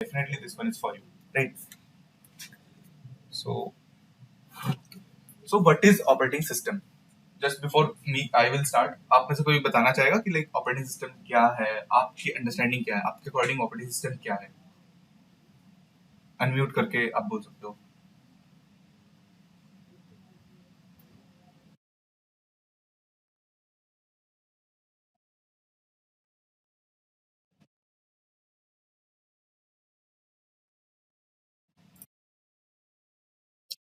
definitely this one is for you, right? So what is operating system? Just before me I will start, आप में से कोई बताना चाहेगा कि लाइक ऑपरेटिंग सिस्टम क्या है, आपकी अंडरस्टैंडिंग क्या है, आपके अकॉर्डिंग ऑपरेटिंग सिस्टम क्या है? अनम्यूट करके आप बोल सकते हो।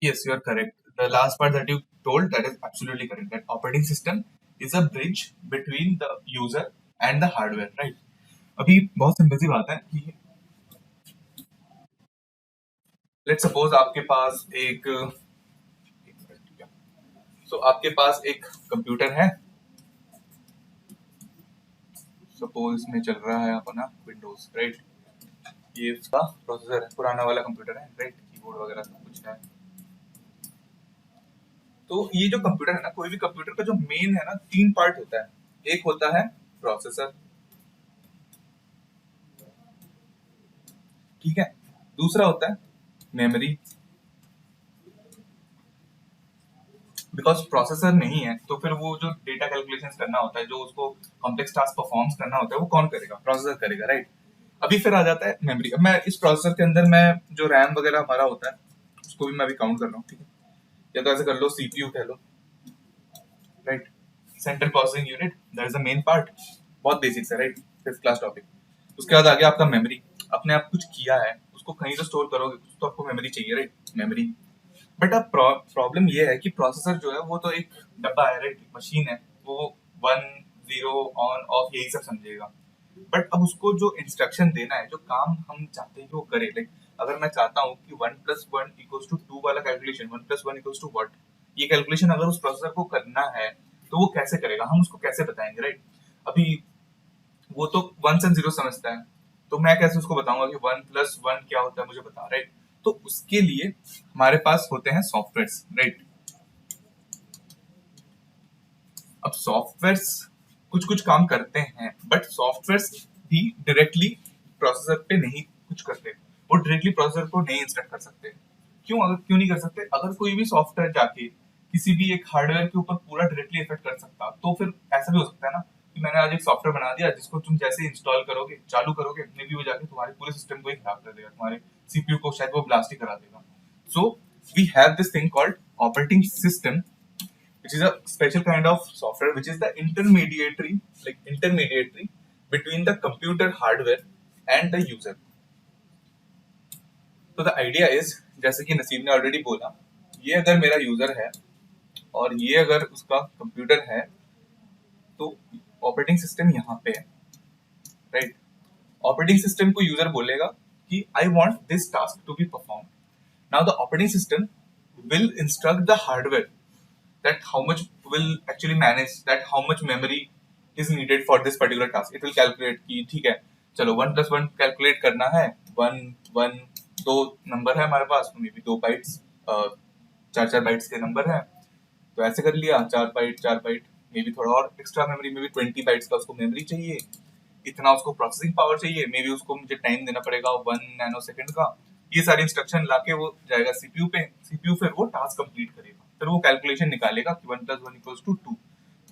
Yes, you are correct. The last part that you told, that is absolutely correct. That operating system is a bridge between the user and the hardware, right? अभी बहुत simple सी बात है कि लेट्स सपोज आपके पास एक आपके पास एक कंप्यूटर है। सपोज इसमें चल रहा है अपना विंडोज, राइट? ये उसका प्रोसेसर है, पुराना वाला कंप्यूटर है, राइट? कीबोर्ड वगैरह सब कुछ है। तो ये जो कंप्यूटर है ना, कोई भी कंप्यूटर का जो मेन है ना, तीन पार्ट होता है। एक होता है प्रोसेसर, ठीक है? दूसरा होता है मेमोरी, बिकॉज प्रोसेसर नहीं है तो फिर वो जो डेटा कैलकुलेशन करना होता है, जो उसको कॉम्प्लेक्स टास्क परफॉर्म करना होता है, वो कौन करेगा? प्रोसेसर करेगा, राइट? अभी फिर आ जाता है मेमोरी। अब मैं इस प्रोसेसर के अंदर मैं जो रैम वगैरह हमारा होता है उसको भी मैं अभी काउंट कर रहा हूँ, ठीक है? या तो ऐसे कर लो, सीपीयू कह लो, right? Central processing unit, that is the main part. बहुत बेसिक्स है, राइट? Fifth class topic. उसके बाद आ गया आपका मेमोरी। अपने आप कुछ किया है उसको कहीं तो स्टोर करोगे, कुछ तो आपको मेमोरी चाहिए, राइट? मेमोरी। बट अब प्रॉब्लम ये है कि प्रोसेसर जो है वो तो एक डब्बा है, राइट? मशीन है, वो वन जीरो ऑन ऑफ यही सब समझेगा। बट अब उसको जो इंस्ट्रक्शन देना है, जो काम हम चाहते हैं कि वो करे, लाइक अगर मैं चाहता हूँ कि one plus one equals to two वाला calculation, one plus one equals to what, ये कैलकुलेशन अगर उस प्रोसेसर को करना है तो वो कैसे करेगा, हम उसको कैसे बताएंगे, राइट? अभी वो तो वन एंड जीरो समझता है, तो मैं कैसे उसको बताऊंगा कि वन प्लस वन क्या होता है, मुझे बता, राइट? तो उसके लिए हमारे पास होते हैं सॉफ्टवेयर, राइट? अब सॉफ्टवेयर कुछ कुछ काम करते हैं, बट सॉफ्टवेयर भी डायरेक्टली प्रोसेसर पे नहीं कुछ करते। वो डायरेक्टली प्रोसेसर को नहीं इंस्ट्रक्ट कर सकते। क्यों नहीं कर सकते? अगर कोई भी सॉफ्टवेयर जाके किसी भी एक हार्डवेयर के ऊपर पूरा डायरेक्टली इफेक्ट कर सकता, तो फिर ऐसा भी हो सकता है ना कि मैंने आज एक सॉफ्टवेयर बना दिया जिसको तुम जैसे इंस्टॉल करोगे, चालू करोगे, मे भी वो जाके तुम्हारे पूरे सिस्टम को ही खराब कर देगा, तुम्हारे सीपीयू को शायद वो ब्लास्ट ही करा देगा। So we have this thing called operating system, which is a special kind of software which is the intermediary between the computer hardware and the user. तो द आइडिया इज, जैसे कि नसीब ने ऑलरेडी बोला, ये अगर मेरा यूजर है और ये अगर उसका कंप्यूटर है, तो ऑपरेटिंग सिस्टम यहाँ पे है, राइट? ऑपरेटिंग सिस्टम को यूजर बोलेगा कि I want this task to be perform. Now the operating system will instruct the hardware that how much will actually manage that how much memory is needed for this particular task. It will calculate कि ठीक है, चलो one plus one calculate करना है, one one दो number है हमारे पास, may be दो बाइट्स, चार चार बाइट्स के नंबर है, तो ऐसे कर लिया, चार बाइट, मे बी थोड़ा और extra memory, may be 20 bytes का उसको मेमोरी चाहिए, इतना उसको प्रोसेसिंग पावर चाहिए, मे बी उसको मुझे टाइम देना पड़ेगा 1 नैनो सेकंड का। ये सारी इंस्ट्रक्शन लाके वो जाएगा सीपीयू पे, सीपीयू फिर वो टास्क कंप्लीट करेगा, फिर वो कैलकुलेशन निकालेगा कि one plus one equals to two,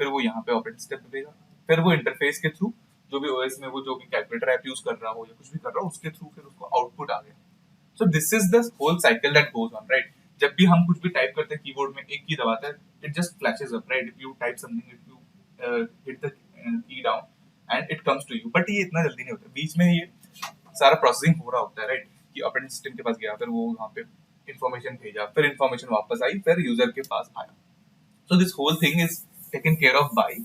फिर वो यहाँ पे ऑपरेटिंग सिस्टम देगा, फिर वो इंटरफेस के थ्रू जो भी ओएस में वो जो भी कैलकुलेटर ऐप यूज कर रहा हो या कुछ भी कर रहा हो उसके थ्रू फिर उसको आउटपुट आ गया। So this is the whole cycle that goes on, right? जब भी हम कुछ भी टाइप करते हैं कीबोर्ड में, एक की दबाते हैं, it just flashes up, right? If you type something, if you hit the key down and it comes to you, but ये इतना जल्दी नहीं होता, बीच में ये सारा प्रोसेसिंग हो रहा होता है, राइट? कि ऑपरेटिंग सिस्टम के पास गया, फिर वो वहाँ पे इंफॉर्मेशन भेजा, फिर इंफॉर्मेशन वापस आई, फिर यूजर के पास आया। So this whole thing is taken care of by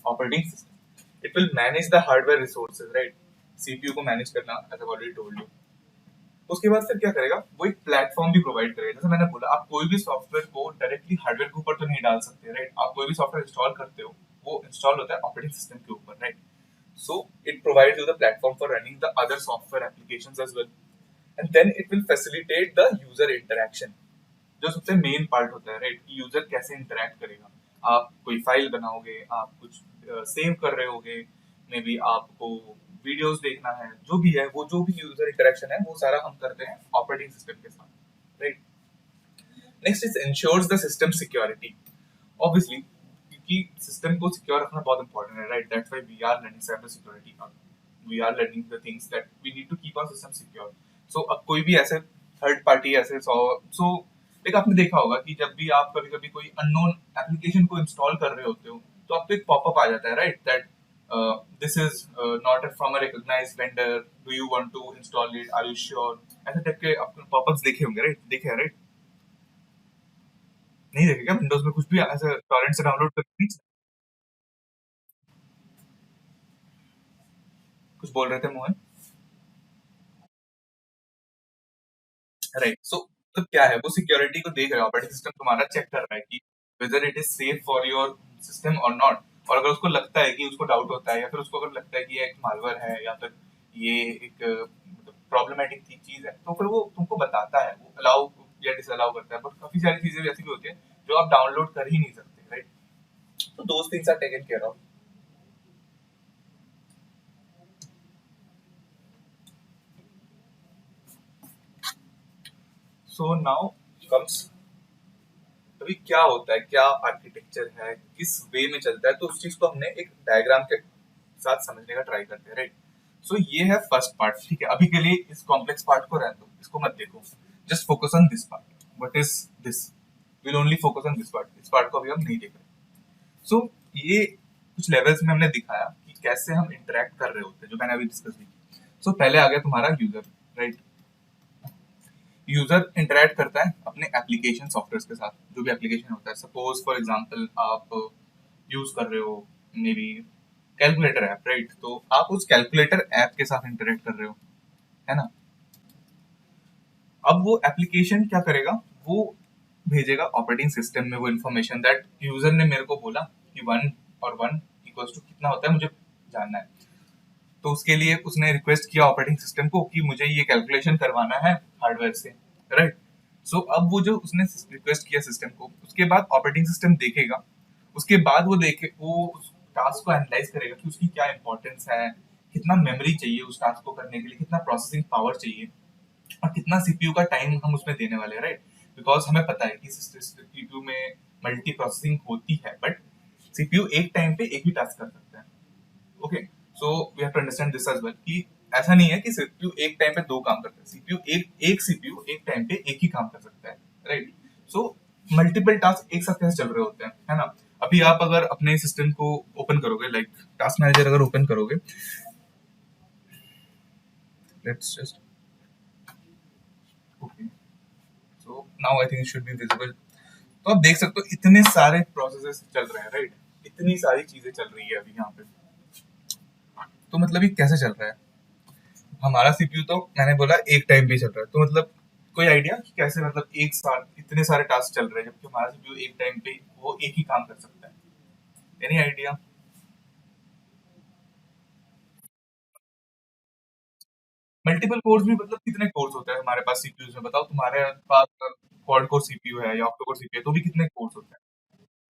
operating system. It will manage the hardware resources, right? CPU को मैनेज करना, as I already told you. उसके बाद फिर क्या करेगा, वो एक प्लेटफॉर्म भी प्रोवाइड करेगा। जैसे मैंने बोला, आप कोई भी सॉफ्टवेयर को डायरेक्टली हार्डवेयर के ऊपर तो नहीं डाल सकते, राइट? आप कोई भी सॉफ्टवेयर इंस्टॉल करते हो, वो इंस्टॉल होता है ऑपरेटिंग सिस्टम के ऊपर, right? So it provides you the platform for running the other software applications as well, and then it will facilitate the user interaction, जो सबसे मेन पार्ट होता है, राइट? कि यूजर कैसे इंटरेक्ट करेगा। आप कोई फाइल बनाओगे, आप कुछ सेव कर रहे होगे, मे बी आपको वीडियोस देखना है, जो भी है, वो जो भी यूजर इंटरेक्शन है वो सारा हम करते हैं ऑपरेटिंग सिस्टम के साथ, right. Next is ensures the system security. Obviously क्योंकि सिस्टम को सिक्योर रखना बहुत इंपॉर्टेंट है, right, that's why we are learning cyber security, we are learning the things that we need to keep our system secure. So अब कोई भी ऐसे third party ऐसे सो एक आपने देखा होगा कि जब भी आप कभी कभी कोई अननोन एप्लीकेशन को इंस्टॉल कर रहे होते हो तो आपको एक पॉपअप आ जाता है, right, that this is not from a recognized vendor, do you want to install it, are you sure, ऐसे टाइप के आपने पॉपअप्स देखे होंगे, राइट, देखे हैं, राइट, नहीं देखे क्या? विंडोज में कुछ भी ऐसे टॉरेंट से डाउनलोड करके कुछ बोल रहे थे मोहन? राइट, सो तो क्या है, वो सिक्योरिटी को देख रहा है, ऑपरेटिंग सिस्टम तुम्हारा चेक कर रहा है कि whether it is safe for your system और नॉट। और अगर उसको लगता है कि उसको डाउट होता है या फिर उसको अगर लगता है कि ये एक मालवेयर है या फिर ये एक प्रॉब्लमेटिक चीज है तो फिर वो तुमको बताता है, वो अलाउ या डिसअलाउ करता है। बट काफी सारी चीजें ऐसी भी होती है जो आप डाउनलोड कर ही नहीं सकते, राइट, तो those things are taken care of. So now comes, अभी क्या होता है, क्या आर्किटेक्चर है, किस वे में चलता है, तो उस चीज को हमने एक डायग्राम के साथ समझने का ट्राई करते हैं, राइट। सो ये है फर्स्ट पार्ट, ठीक है, अभी के लिए इस कॉम्प्लेक्स पार्ट को रहने दो, इसको मत देखो, just focus on this part, what is this, will only focus on this part, इस पार्ट को अभी हम नहीं देख रहे। सो ये कुछ लेवल्स में हमने दिखाया कि कैसे हम इंटरेक्ट कर रहे होते हैं, जो मैंने अभी डिस्कस की। सो पहले आ गया तुम्हारा यूजर, राइट। यूजर इंटरेक्ट करता है अपने एप्लीकेशन सॉफ्टवेयर के साथ, जो भी एप्लीकेशन होता है, सपोज फॉर एग्जांपल आप यूज कर रहे हो may be calculator app, right, तो आप उस कैलकुलेटर ऐप के साथ इंटरेक्ट कर रहे हो, है ना। अब वो एप्लीकेशन क्या करेगा, वो भेजेगा ऑपरेटिंग सिस्टम में वो इन्फॉर्मेशन दैट यूजर ने मेरे को बोला कि 1 और 1 कितना होता है मुझे जानना है। तो उसके लिए उसने रिक्वेस्ट किया ऑपरेटिंग सिस्टम को कि मुझे ये कैलकुलेशन करवाना है हार्डवेयर से, राइट। सो अब वो जो उसने रिक्वेस्ट किया सिस्टम को, उसके बाद ऑपरेटिंग सिस्टम देखेगा, उसके बाद वो देखे वो उस टास्क को एनालाइज करेगा कि उसकी क्या इंपॉर्टेंस है, कितना मेमोरी चाहिए उस टास्क को करने के लिए, कितना प्रोसेसिंग पावर चाहिए और कितना सीपीयू का टाइम हम उसमें देने वाले हैं, राइट। बिकॉज हमें पता है कि सीपीयू में मल्टी प्रोसेसिंग होती है, बट सीपीयू एक टाइम पे एक ही टास्क कर सकता है, okay. So we have to understand this as well कि ऐसा नहीं है कि सीपीयू एक टाइम पे दो काम करता है, सीपीयू एक सीपीयू एक टाइम पे एक ही काम कर सकता है, राइट। सो मल्टीपल टास्क एक साथ कैसे चल रहे होते हैं, है ना। अभी आप अगर अपने सिस्टम को ओपन करोगे, लाइक टास्क मैनेजर अगर ओपन करोगे, let's just, okay, so now I think it should be visible. तो आप देख सकते हो इतने सारे प्रोसेसेस चल रहे हैं, राइट, इतनी सारी चीजें चल रही है अभी यहाँ पे। तो मतलब ये कैसे चल रहा है, हमारा सीपीयू तो मैंने बोला एक टाइम पे चल रहा है, तो मतलब कोई आइडिया कि कैसे, मतलब एक साथ इतने सारे टास्क चल रहे हैं जबकि हमारा सीपीयू एक टाइम पे वो एक ही काम कर सकता है, एनी आइडिया? मल्टीपल कोर्स भी मतलब कितने कोर्स होते हैं हमारे पास सीपीयू में, बताओ, तुम्हारे पास क्वाड कोर सीपीयू है या ऑक्टा कोर सीपीयू है तो भी कितने कोर्स होते हैं?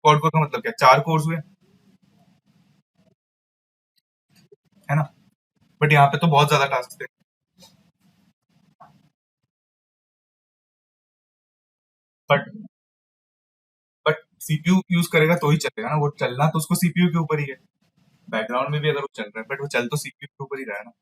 क्वाड कोर का मतलब क्या, 4 कोर्स हुए, है ना। बट यहाँ पे तो बहुत ज्यादा टास्क थे। बट बट सीपीयू यूज करेगा तो ही चलेगा ना, वो चलना तो उसको सीपीयू के ऊपर ही है, बैकग्राउंड में भी अगर वो चल रहा है बट वो चल तो सीपीयू के ऊपर ही रहा है ना।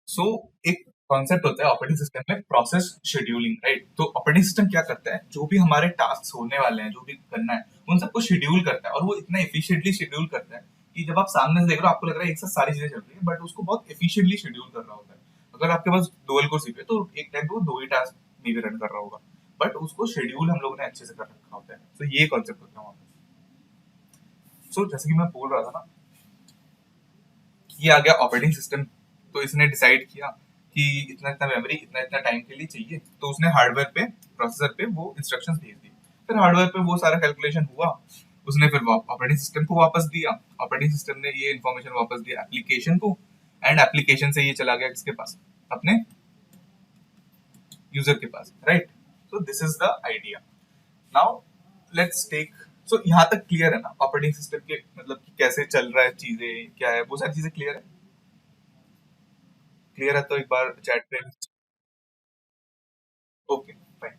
सो एक कॉन्सेप्ट होता है ऑपरेटिंग सिस्टम में, प्रोसेस शेड्यूलिंग, राइट। तो ऑपरेटिंग सिस्टम क्या करता है, जो भी हमारे टास्क होने वाले हैं, जो भी करना है, उन सबको शेड्यूल करता है, और वो इतना एफिशिएंटली शेड्यूल करता है कि जब आप सामने से देख रहे हो आपको लग रहा है एक साथ सारी चीजें चल रही है, बट उसको बहुत एफिशिएंटली शेड्यूल कर रहा होता है। अगर आपके पास डुअल कोर सीपीयू है तो एक टाइम पे वो दो ही टास्क नहीं रन कर रहा होगा, बट उसको शेड्यूल हम लोगों ने अच्छे से कर रखा होता है। तो ये कॉन्सेप्ट होता है वहाँ पे। सो जैसे कि मैं बोल रहा था ना, ये आ गया ऑपरेटिंग सिस्टम, तो इसने डिसाइड किया कि इतना इतना मेमोरी इतना इतना टाइम के लिए चाहिए, तो उसने हार्डवेयर पे, प्रोसेसर पे वो इंस्ट्रक्शंस भेज दी, फिर हार्डवेयर पे वो सारा कैलकुलेशन हुआ, उसने फिर ऑपरेटिंग सिस्टम को वापस दिया, ऑपरेटिंग सिस्टम ने ये इन्फॉर्मेशन वापस दिया एप्लीकेशन को, एंड एप्लीकेशन से ये चला गया किसके पास, अपने यूजर के पास, right. So this is the idea. Now let's take so यहाँ तक क्लियर है ना ऑपरेटिंग सिस्टम के मतलब कि कैसे चल रहा है, चीजें क्या है, वो सारी चीजें क्लियर है। क्लियर है तो एक बार चैट पे। Okay fine.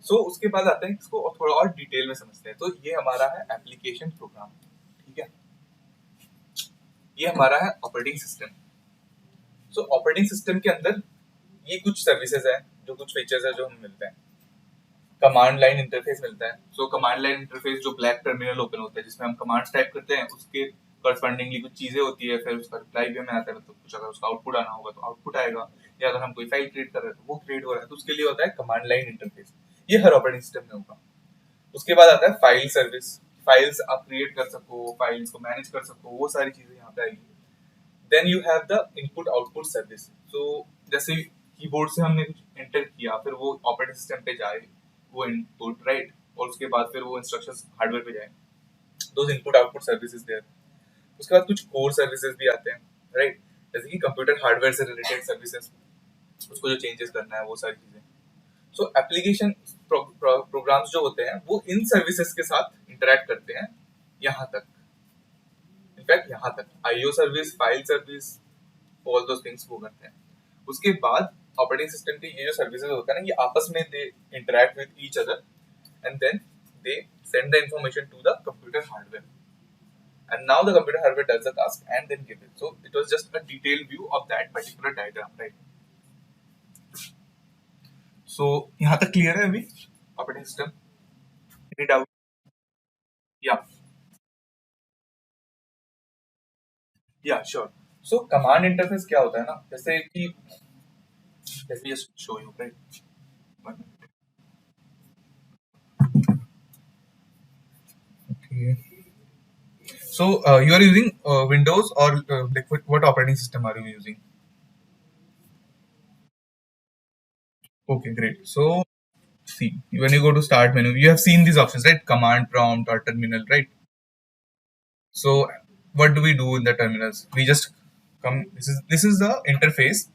सो उसके बाद आते हैं इसको और थोड़ा और डिटेल में समझते हैं। तो ये हमारा है एप्लीकेशन प्रोग्राम, ठीक है। ये हमारा है ऑपरेटिंग सिस्टम। सो ऑपरेटिंग सिस्टम के अंदर ये कुछ सर्विसेज है, जो कुछ फीचर्स है जो हमें मिलते हैं। कमांड लाइन इंटरफेस मिलता है। सो कमांड लाइन इंटरफेस जो ब्लैक टर्मिनल ओपन होता है जिसमें हम कमांड्स टाइप करते हैं, उसके करस्पॉन्डिंगली कुछ चीजें होती है, फिर उसका रिप्लाई भी हमें आता है, मतलब कुछ अगर उसका आउटपुट आना होगा तो आउटपुट आएगा, या अगर हम कोई फाइल क्रिएट कर रहे हैं तो वो क्रिएट हो रहा है, तो उसके लिए होता है कमांड लाइन इंटरफेस। ये हर ऑपरेटिंग सिस्टम में होगा। उसके बाद आता है फाइल सर्विस। फाइल्स आप क्रिएट कर सको, फाइल्स को मैनेज कर सको, वो सारी चीजें यहाँ पे आएगी। Then you have the input output service. So जैसे कीबोर्ड से हमने कुछ एंटर किया, फिर वो ऑपरेटिंग सिस्टम पे जाए वो इनपुट, राइट, और उसके बाद फिर वो इंस्ट्रक्शंस हार्डवेयर पे जाए। Those input output services there. उसके बाद कुछ कोर सर्विसेज भी आते हैं, राइट, जैसे कि कंप्यूटर हार्डवेयर से रिलेटेड सर्विसेज, उसको जो चेंजेस करना है वो सारी चीजें। सो एप्लीकेशन प्रोग्राम्स जो होते हैं वो इन सर्विसेज के साथ इंटरेक्ट करते हैं यहाँ तक। इनफैक्ट यहाँ तक IO service, file service, all those things वो करते हैं। उसके बाद ऑपरेटिंग सिस्टम के ये जो सर्विसेज होता है ना, ये आपस में they interact with each other and then they send the information to the computer hardware, and now the computer hardware does the task and then give it. So it was just a detailed view of that particular diagram, right? So यहाँ तक clear है अभी operating system? Any doubt? Yeah, yeah, sure. So command interface क्या होता है ना, जैसे कि let me just show you, right? One minute. Okay. So you are using Windows or like what operating system are you using? Okay, great. So see, when you go to start menu, you have seen these options, right? Command prompt or terminal, right? So what do we do in the terminals? We just come. This is the interface.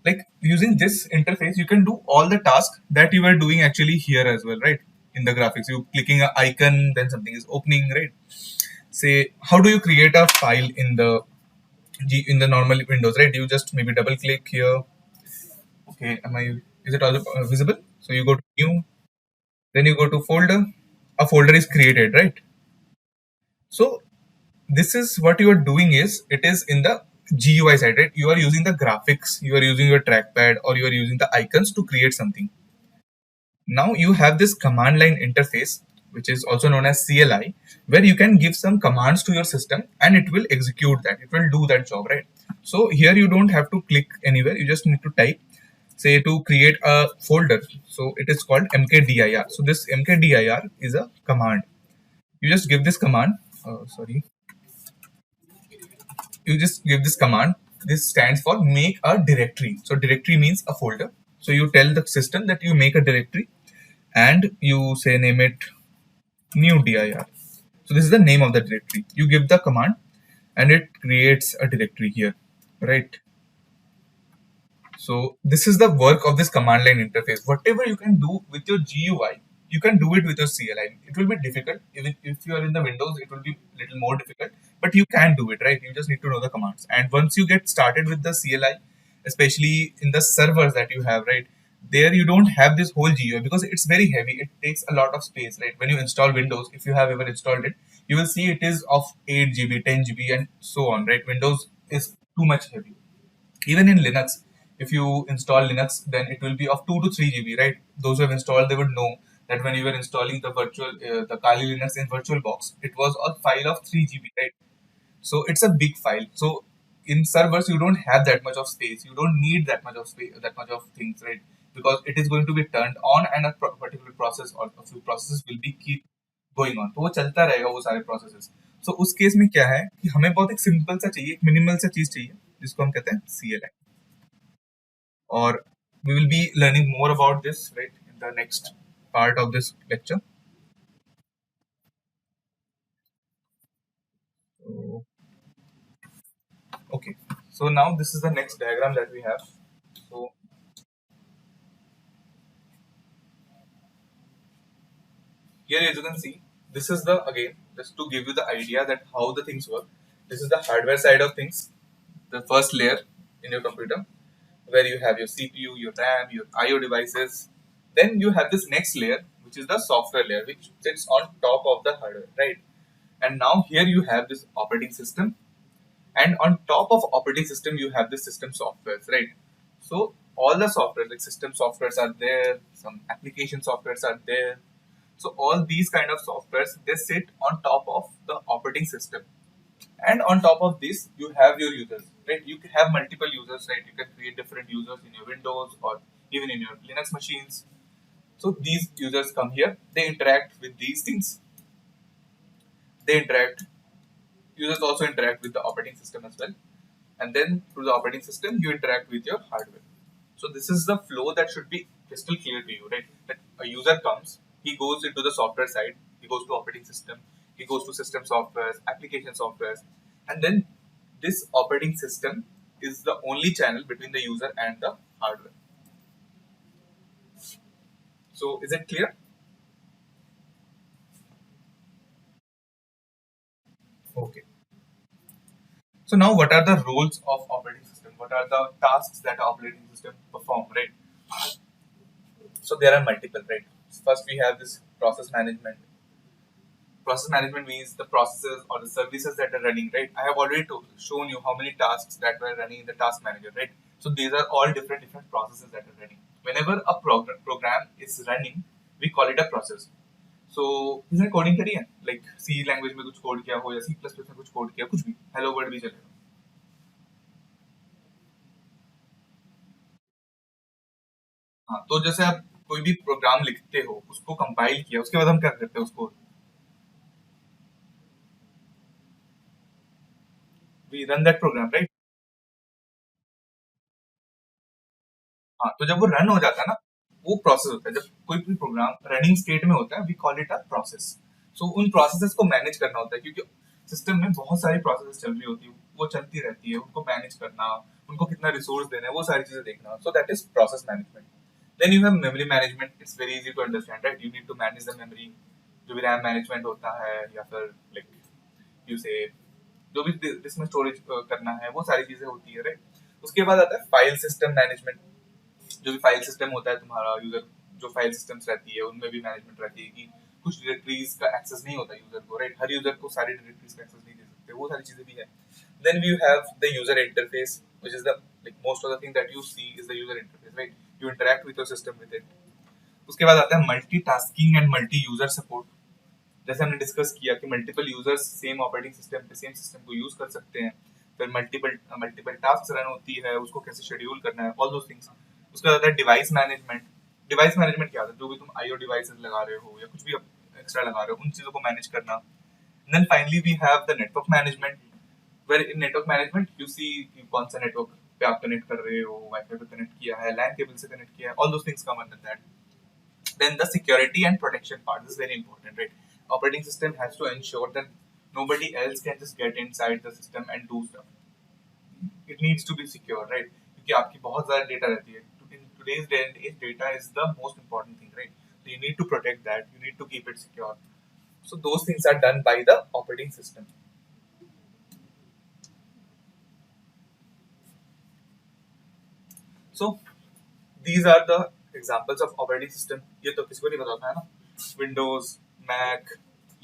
Like using this interface, you can do all the tasks that you were doing actually here as well, right? In the graphics, you clicking an icon, then something is opening, right? Say, how do you create a file in the in the normal Windows, right? You just maybe double click here. Okay, am I? Is it all visible? So you go to new, then you go to folder. A folder is created, right? So this is what you are doing is it is in the GUI side, right? You are using the graphics, you are using your trackpad, or you are using the icons to create something. Now you have this command line interface, which is also known as CLI, where you can give some commands to your system and it will execute that. It will do that job, right? So here you don't have to click anywhere. You just need to type, say to create a folder. So it is called mkdir. So this mkdir is a command. You just give this command. Sorry, you just give this command. This stands for make a directory. So directory means a folder. So you tell the system that you make a directory and you say name it new dir. So this is the name of the directory. You give the command and it creates a directory here, right? So this is the work of this command line interface. Whatever you can do with your GUI, you can do it with your CLI. It will be difficult. Even if you are in the Windows, it will be a little more difficult, but you can do it, right? You just need to know the commands. And once you get started with the CLI, especially in the servers that you have, right? There you don't have this whole GUI because it's very heavy. It takes a lot of space, right? When you install Windows, if you have ever installed it, you will see it is of 8 GB, 10 GB, and so on, right? Windows is too much heavy. Even in Linux, if you install Linux, then it will be of 2 to 3 GB, right? Those who have installed, they would know that when you were installing the the Kali Linux in VirtualBox, it was a file of 3 GB, right? So it's a big file. So in servers, you don't have that much of space. You don't need that much of space, that much of things, right? Because it is going to be turned on and a particular process or a few processes will be keep going on. तो वो चलता रहेगा वो सारे processes. So उस case में क्या है कि हमें बहुत एक सिंपल सा चाहिए, एक मिनिमल सा चीज चाहिए जिसको हम कहते हैं CLI. Or we will be learning more about this, right, in the next part of this lecture. So, okay, so now this is the next diagram that we have. So here, as you can see, this is the, again, just to give you the idea that how the things work. This is the hardware side of things, the first layer in your computer, where you have your CPU, your RAM, your IO devices. Then you have this next layer, which is the software layer, which sits on top of the hardware, right? And now here you have this operating system, and on top of operating system you have the system softwares, right? So all the software, like system softwares are there, some application softwares are there. So all these kind of softwares, they sit on top of the operating system, and on top of this you have your users, right? You can have multiple users, right? You can create different users in your Windows or even in your Linux machines. So these users come here, they interact with these things, they interact, users also interact with the operating system as well, and then through the operating system you interact with your hardware. So this is the flow that should be crystal clear to you, right? That a user comes, he goes into the software side, he goes to operating system, he goes to system softwares, application softwares, and then this operating system is the only channel between the user and the hardware. So is it clear? Okay. So now what are the roles of operating system? What are the tasks that operating system perform, right? So there are multiple, right? First we have this process management. Process management means the processes or the services that are running, right? I have already shown you how many tasks that were running in the task manager, right? So these are all different processes that are running. Whenever a program is running, we call it a process. So इसने coding करी है, like सी language में कुछ code किया हो या C plus plus में कुछ कोड किया, कुछ भी, हेलो वर्ड भी चलेगा. हाँ, तो जैसे आप कोई भी प्रोग्राम लिखते हो, उसको कंपाइल किया, उसके बाद हम क्या करते हैं, उसको we run that program, right? हाँ, तो जब वो रन हो जाता है ना, वो प्रोसेस होता है. जब कोई भी प्रोग्राम रनिंग स्टेट में होता है, we call it a process. So उन प्रोसेसेस को मैनेज करना होता है, क्योंकि सिस्टम में बहुत सारी प्रोसेस चल रही होती है, वो चलती रहती है, उनको मैनेज करना, उनको कितना रिसोर्स देना है, वो सारी चीजें देखना. So that is process management. Then you have memory management. It's very easy to understand, right? You need to manage the memory. जो भी रैम मैनेजमेंट होता है, या फिर लाइक यू से जो भी जिसमें स्टोरेज करना है, वो सारी चीजें होती है, राइट? उसके बाद आता है फाइल सिस्टम मैनेजमेंट. जो भी फाइल सिस्टम होता है तुम्हारा, यूजर जो फाइल सिस्टम्स रहती है उनमें भी मैनेजमेंट रहती है, कि कुछ डायरेक्टरीज का एक्सेस नहीं होता यूजर को, राइट? हर यूजर को सारी डायरेक्टरीज का एक्सेस नहीं दे सकते, वो सारी चीजें भी है. Then we have the user interface, which is the like most of the thing that you see is the user interface, right? You interact with your system with it. उसके बाद आता है multitasking and multi user support. जैसे हमने discuss किया कि multiple users same operating system पे, same system को यूज कर सकते हैं. फिर मल्टीपल मल्टीपल टास्क रन होती है, उसको कैसे शेड्यूल करना है, ऑल दोस थिंग्स. उसके बाद आता है डिवाइस मैनेजमेंट. डिवाइस मैनेजमेंट क्या होता है? जो भी तुम आईओ डिवाइसेस लगा रहे हो या कुछ भी एक्स्ट्रा लगा रहे हो, उन चीजों को मैनेज करना. Then finally we have the network management, where in network management you see कौन सा नेटवर्क पे आप कनेक्ट कर रहे हो, वाईफाई पे कनेक्ट किया है, लैन केबल से कनेक्ट किया है, all those things come under that. Then the security and protection part is very important, right? Operating system has to ensure that nobody else can just get inside the system and do stuff. It needs to be secure, right? क्योंकि आपकी बहुत ज़्यादा data रहती है. In today's day and age, data is the most important thing, right? So you need to protect that. You need to keep it secure. So those things are done by the operating system. So these are the examples of operating system. ये तो किसी को नहीं पता था, है ना? Windows, Mac,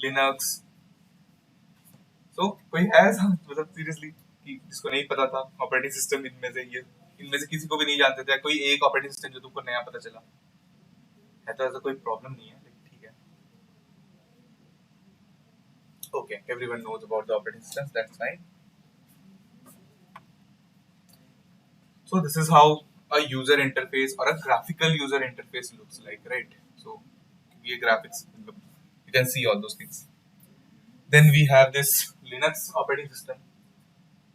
Linux. तो कोई है ऐसा, मतलब सीरियसली, कि जिसको नहीं पता था ऑपरेटिंग सिस्टम? इनमें से ये, इनमें से किसी को भी नहीं जानते थे, कोई एक ऑपरेटिंग सिस्टम जो तुमको नया पता चला है? तो ऐसा कोई प्रॉब्लम नहीं है, लेकिन ठीक है. Okay, everyone knows about the operating systems, that's fine. So this is how a user interface or a graphical user interface looks like, right? So ये graphics, you can see all those things. Then we have this Linux operating system,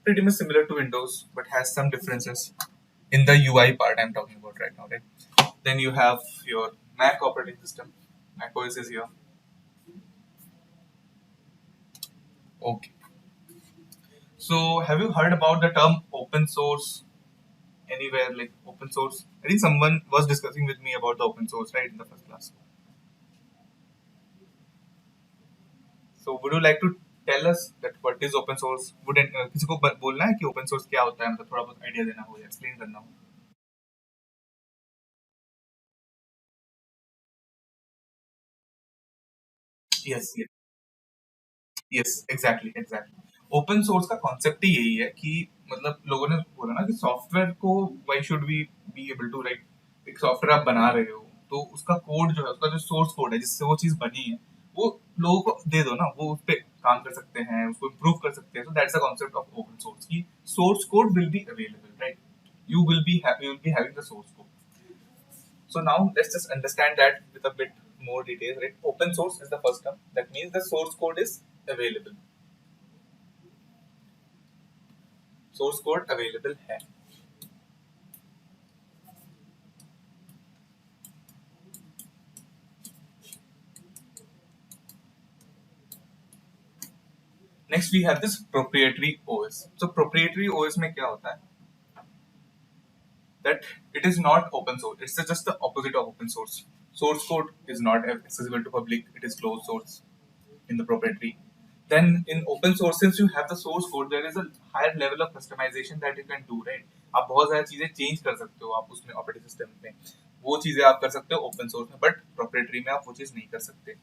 pretty much similar to Windows, but has some differences in the UI part I'm talking about right now, right? Then you have your Mac operating system. Mac OS is here. Okay. So have you heard about the term open source anywhere? Like open source? I think someone was discussing with me about the open source, right, in the first class. So would you like to tell us that what is open source? Would किसी को बोलना है कि open source क्या होता है, मतलब थोड़ा बहुत आइडिया देना हो या एक्सप्लेन करना हो? Yes, yes, exactly, exactly. Open source का कॉन्सेप्ट ही यही है कि मतलब लोगों ने बोला ना कि सॉफ्टवेयर को why should we be able to right, एक सॉफ्टवेयर आप बना रहे हो तो उसका कोड जो है, उसका जो सोर्स कोड है जिससे वो चीज बनी है, वो लोगों को दे दो ना, वो उस पे काम कर सकते हैं, उसको इम्प्रूव कर सकते हैं। So that's the concept of open source की source code will be available, right? You will be having the source code. So now let's just understand that with a bit more detail, right? Open source is the first term. That means the source code is available. Source code available है. Next we have this proprietary OS. So proprietary OS में क्या होता है? That it is not open source. It's just the opposite of open source. Source code is not accessible to public. It is closed source in the proprietary. Then in open source, since you have the source code, there is a higher level of customization that you can do, right? आप बहुत सारी चीजें change कर सकते हो आप उसमें operating system में, वो चीजें आप कर सकते हो ओपन सोर्स में, बट प्रोप्राइटरी में आप वो चीज नहीं कर सकते।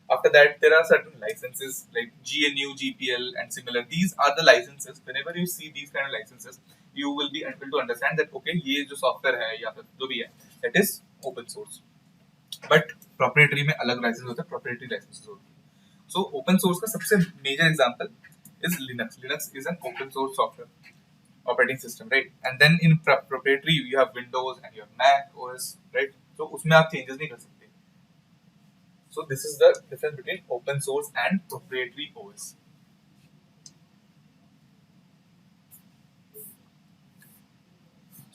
After that, there are certain licenses like GNU, GPL, and similar. These are the licenses. Whenever you see these kind of licenses, you will be able to understand that okay, ये जो software है या फिर जो भी है, that is open source. But proprietary में अलग लाइसेंस होता है, प्रोप्राइटरी लाइसेंस होती है। सो ओपन सोर्स का सबसे major example is Linux. Linux is an open source software operating system, right? And then in proprietary you have Windows and you have Mac OS, right? तो उसमें आप changes नहीं कर सकते। So this is the difference between open source and proprietary OS.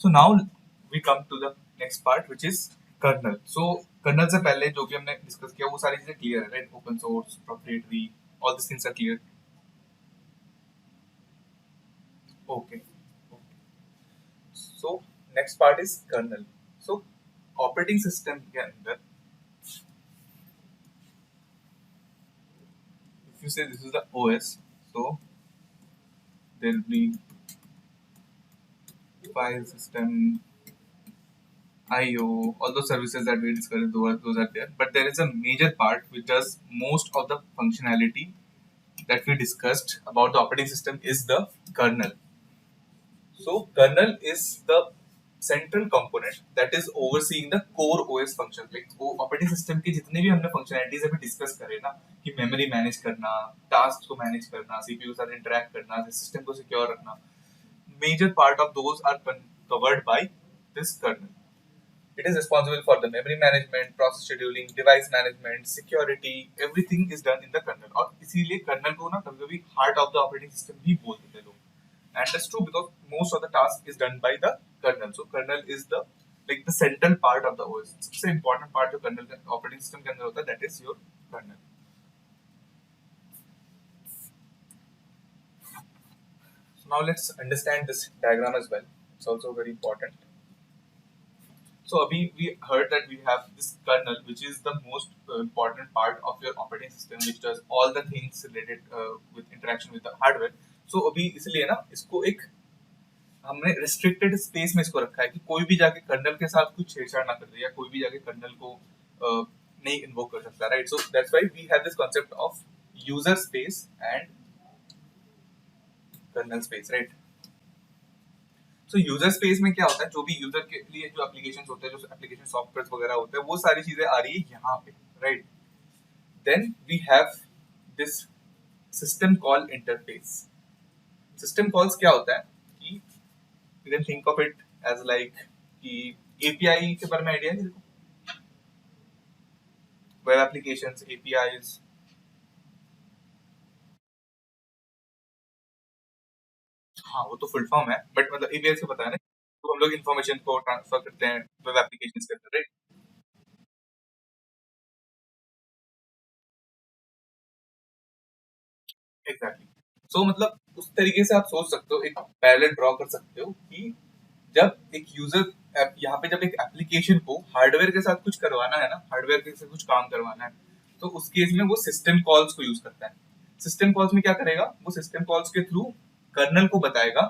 So now we come to the next part, which is kernel. So kernel से पहले जो भी हमने डिस्कस किया वो सारी चीजें क्लियर है, right? Open source, proprietary, all these things are clear. Okay. Okay. So next part is kernel. So operating system के अंदर, if you say this is the OS, so there will be file system, IO, all those services that we discussed, those are there. But there is a major part which does most of the functionality that we discussed about the operating system is the kernel. So kernel is the central component that is overseeing the core OS function. Like वो operating system के जितने भी हमने functionalities अभी discuss करे ना, कि memory manage करना, tasks को manage करना, CPU के साथ interact करना, system को secure रखना, major part of those are covered by this kernel. It is responsible for the memory management, process scheduling, device management, security. Everything is done in the kernel. और इसीलिए kernel को ना कभी-कभी heart of the operating system भी बोल देते हैं लोग. And that's true because most of the task is done by the kernel. So kernel is the like the central part of the OS. सबसे important part जो kernel operating system के अंदर होता है, that is your kernel. So now let's understand this diagram as well. It's also very important. So Abhi, we heard that we have this kernel, which is the most important part of your operating system, which does all the things related with interaction with the hardware. So अभी इसलिए ना इसको एक हमने restricted space में इसको रखा है कि कोई भी जाके कर्नल के साथ कुछ छेड़छाड़ ना कर दे या कोई भी जाके कर्नल को नहीं इन्वोक कर सकता, right? So that's why we have this concept of user space and kernel space, right? So user space में क्या होता है, जो भी यूजर के लिए जो एप्लीकेशन होते हैं, जो एप्लीकेशन सॉफ्टवेयर वगैरह होते हैं, वो सारी चीजें आ रही है यहाँ पे, right? Then we have this system call interface. System calls क्या होता है कि you can think of it as like कि एपीआई के बारे में आइडिया है? Web applications, APIs. हाँ, वो तो फुल फॉर्म है, बट मतलब एपीआई से पता है ना, तो हम लोग इन्फॉर्मेशन को ट्रांसफर करते हैं वेब एप्लीकेशंस के अंदर, राइट? एग्जैक्टली। सो मतलब उस तरीके से आप सोच सकते हो, एक पैरेलल ड्रॉ कर सकते हो कि जब एक यूजर यहाँ पे जब एक एप्लीकेशन को हार्डवेयर के साथ कुछ करवाना है ना, हार्डवेयर के साथ कुछ काम करवाना है, तो उस केस में वो सिस्टम कॉल्स को यूज करता है। सिस्टम कॉल्स में क्या करेगा, वो सिस्टम कॉल्स के थ्रू कर्नल को बताएगा,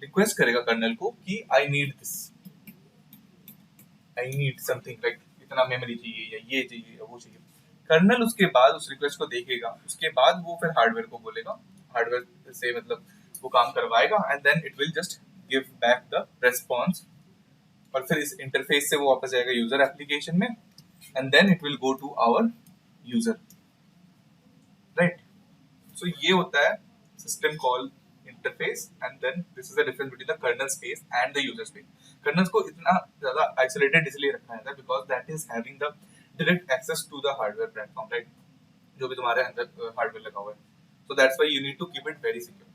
रिक्वेस्ट करेगा कर्नल को कि I need this, I need something like इतना मेमोरी चाहिए या ये चाहिए या वो चाहिए। कर्नल उसके बाद उस रिक्वेस्ट को देखेगा, उसके बाद वो फिर हार्डवेयर को बोलेगा, हार्डवेयर से मतलब वो काम करवाएगा and then it will just give back the response, और फिर इस इंटरफेस से वो वापस जाएगा यूजर एप्लीकेशन में and then it will go to our user, right. So ये होता है system call interface and then this is the difference between the kernel space and the user space. Kernels को इतना ज्यादा आइसोलेटेड इसलिए रखा जाता है because that is having the direct access to the hardware platform, right, जो भी तुम्हारे अंदर हार्डवेयर लगा हुआ है। So that's why you need to keep it very secure.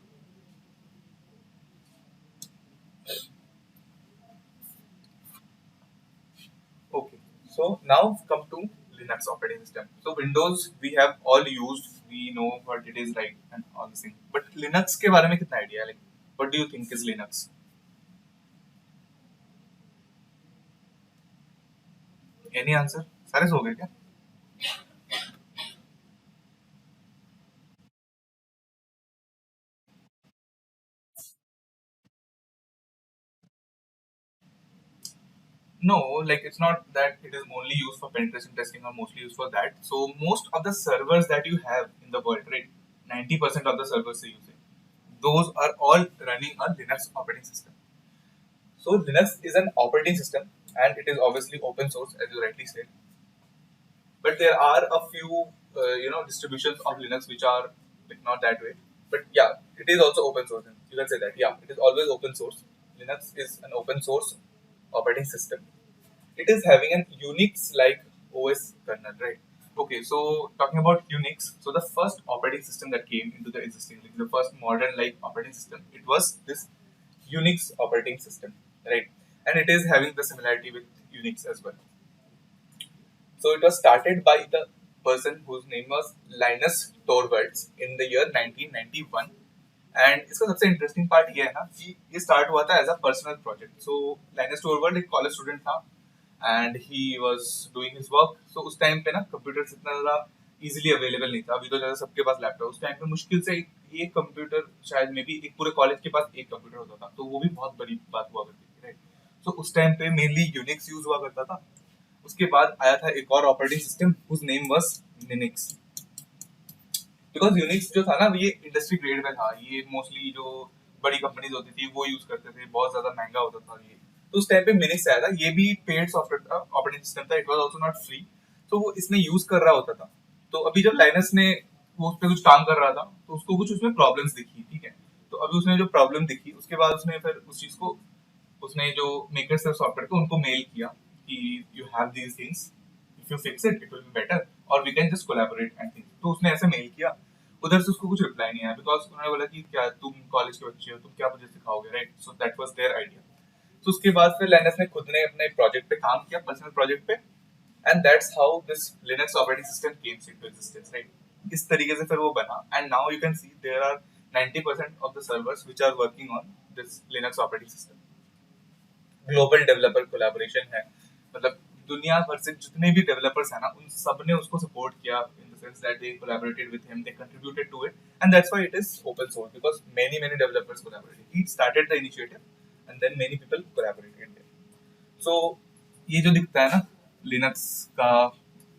Okay, so now come to Linux operating system. So Windows we have all used, we know what it is like and all this thing. But Linux के बारे में कितना idea है? Like, what do you think is Linux? Any answer? सारे सो गए क्या? No, like it's not that it is only used for penetration testing or mostly used for that. So most of the servers that you have in the world, right? 90% of the servers you're using, those are all running a Linux operating system. So Linux is an operating system and it is obviously open source as you rightly said. But there are a few distributions of Linux which are like not that way. But yeah, it is also open source. You can say that. Yeah, it is always open source. Linux is an open source operating system. It is having an Unix like OS kernel, right? Okay, so talking about Unix, so the first operating system that came into the existing, like the first modern like operating system, it was this Unix operating system, right? And it is having the similarity with Unix as well. So it was started by the person whose name was Linus Torvalds in the year 1991. And इसका सबसे interesting part ये है ना कि ये start हुआ था as a personal project. So Linus Torvalds एक कॉलेज स्टूडेंट था and he was doing his work. So उस टाइम पे ना कंप्यूटर्स इतना ज़्यादा इजीली अवेलेबल नहीं था, अभी तो ज़्यादा सबके पास लैपटॉप। उस टाइम पे मुश्किल से एक कंप्यूटर, शायद मे बी एक पूरे कॉलेज के पास एक कंप्यूटर होता था, तो वो भी बहुत बड़ी बात हुआ करती थी, राइट। सो उस टाइम पे मेनली यूनिक्स यूज हुआ करता था। उसके बाद आया था एक और operating system whose name was Linux. Because Unix जो था ना ये इंडस्ट्री ग्रेड में था, ये मोस्टली जो बड़ी कंपनीज होती थी वो यूज करते थे, बहुत ज्यादा महंगा होता था ये। तो उस टाइम पे मिनिक्स आया था, ये भी पेड सॉफ्टवेयर था, ऑपरेटिंग सिस्टम था, it was also not free. तो वो इसमें यूज कर रहा होता था। तो अभी जब लाइनस ने वो उस पर कुछ काम कर रहा था तो उसको कुछ उसमें प्रॉब्लम्स दिखी, ठीक है। तो अभी उसने जो प्रॉब्लम दिखी उसके बाद उसने फिर उस चीज को, उसने जो मेकर्स थे सॉफ्टवेयर को उनको मेल किया कि you have these things, if you fix it it will be better और we can just collaborate and things. तो उसने ऐसे मेल किया, उधर से उसको कुछ रिप्लाई नहीं आया बिकॉज उन्होंने बोला कि क्या तुम कॉलेज के बच्चे हो, तुम क्या मुझे सिखाओगे, right. So that was their idea. तो उसके बाद फिर लाइनस ने खुद ने अपने प्रोजेक्ट पे काम किया, पर्सनल प्रोजेक्ट पे, and that's how this Linux operating system comes into existence, right. इस तरीके से फिर वो बना and now you can see there are 90% of the servers which are working on this Linux operating system. Global developer collaboration है, मतलब दुनिया भर से जितने भी डेवलपर्स हैं ना उन सब ने उसको सपोर्ट किया in the sense that they collaborated with him, they contributed to it and that's why it is open source because many developers collaborated, he started the initiative and then many people collaborated there. So ये जो दिखता है ना Linux का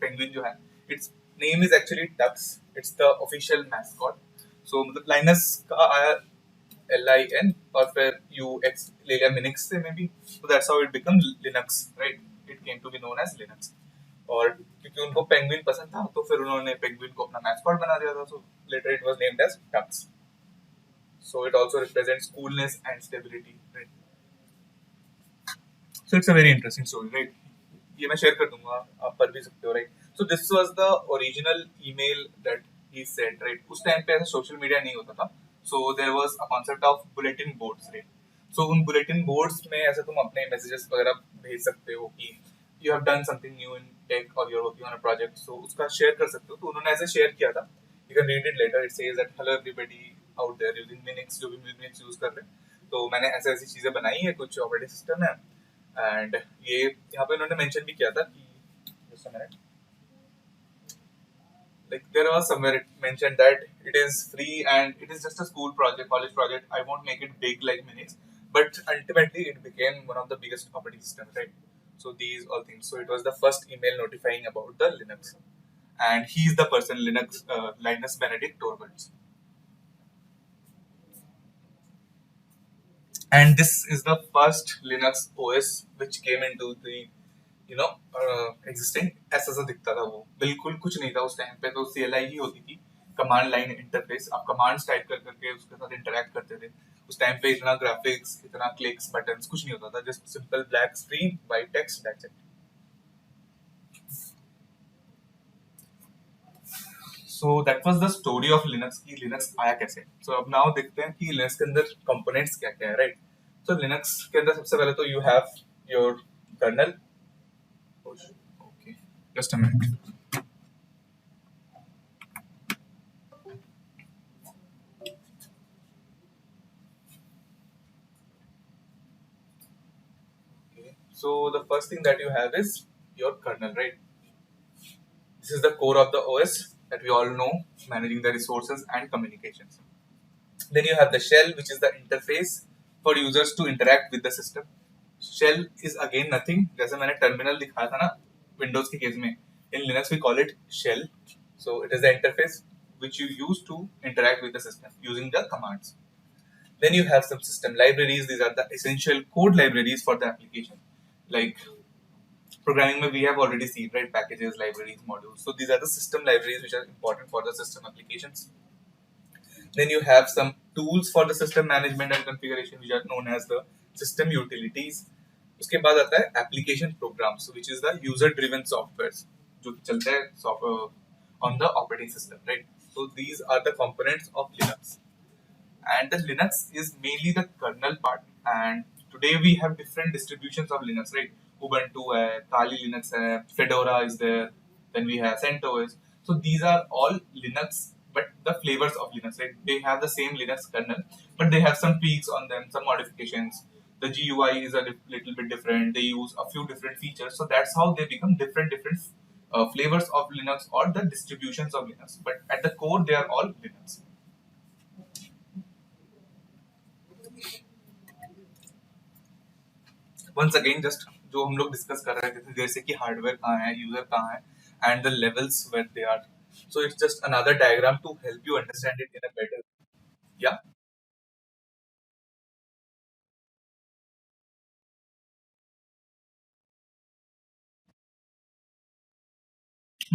penguin जो है, its name is actually Tux, it's the official mascot. So मतलब Linus का आया LIN और फिर UX ले लिया मिनिक्स से may be, so that's how it become Linux, right? It came to be known as Linux। और क्योंकि उनको पेंगुइन पसंद था तो फिर उन्होंने पेंगुइन को अपना मैस्कॉट बना दिया था, so later it was named as Tux। So it also represents coolness and stability, right? So it's a very interesting story, right? ये मैं शेयर कर दूंगा, आप पढ़ भी सकते हो, right. So this was the original email that he sent, right. उस टाइम पे ऐसा सोशल मीडिया नहीं होता था, so there was a concept of bulletin boards, right. So उन बुलेटिन बोर्ड्स में ऐसे तुम अपने मैसेजेस वगैरह भेज सकते हो कि you have done something new in tech और you are working on a project, so उसका शेयर कर सकते हो। तो उन्होंने ऐसे शेयर किया था, you can read it later, it says that hello everybody out there using Minix, जो भी मिनिक्स यूज कर रहे हैं, तो मैंने ऐसे ऐसी चीजें बनाई है, कुछ ऑपरेटिंग सिस्टम है एंड ये यहाँ पे उन्होंने मेंशन भी किया था कि just a minute, Like there was somewhere it mentioned that it is free and it is just a school project, college project. I won't make it big like Minix, but ultimately it became one of the biggest operating systems, right? So these all things. So it was the first email notifying about the Linux, and he's the person, Linus Benedict Torvalds. And this is the first Linux OS which came into the existing ऐसा सा दिखता था वो बिल्कुल कुछ नहीं था उस टाइम पे तो CLI ही होती थी कमांड लाइन इंटरफेस आप कमांड्स टाइप कर करके उसके साथ इंटरेक्ट करते थे उस टाइम पे इतना ग्राफिक्स इतना क्लिक्स बटन्स कुछ नहीं होता था just simple black screen white text that's it so that was the story of Linux की लिनक्स आया कैसे सो अब नाउ देखते हैं कि लिनक्स के अंदर कंपोनेंट्स क्या क्या है राइट सो लिनक्स के अंदर सबसे पहले तो you have your kernel okay just a minute so the first thing that you have is your kernel right this is the core of the OS that we all know managing the resources and communications then you have the shell which is the interface for users to interact with the system shell is again nothing जैसे मैंने terminal दिखाया था ना Windows के case में in Linux we call it shell so it is the interface which you use to interact with the system using the commands. Then you have some system libraries. These are the essential code libraries for the application. Like programming, we have already seen right packages, libraries, modules. So these are the system libraries which are important for the system applications. Then you have some tools for the system management and configuration which are known as the system utilities. उसके बाद आता है application programs which is the user driven softwares जो कि चलता है on the operating system right so these are the components of Linux and the Linux is mainly the kernel part and today we have different distributions of Linux right Ubuntu hai Kali Linux hai Fedora is there then we have CentOS so these are all Linux but the flavors of Linux right they have the same Linux kernel but they have some tweaks on them some modifications the GUI is a little bit different they use a few different features so that's how they become different flavors of Linux or the distributions of Linux but at the core they are all Linux. Once again just जो हम लोग discuss कर रहे थे जैसे कि hardware कहाँ है यूजर कहाँ है and the levels where they are so it's just another diagram to help you understand it in a better या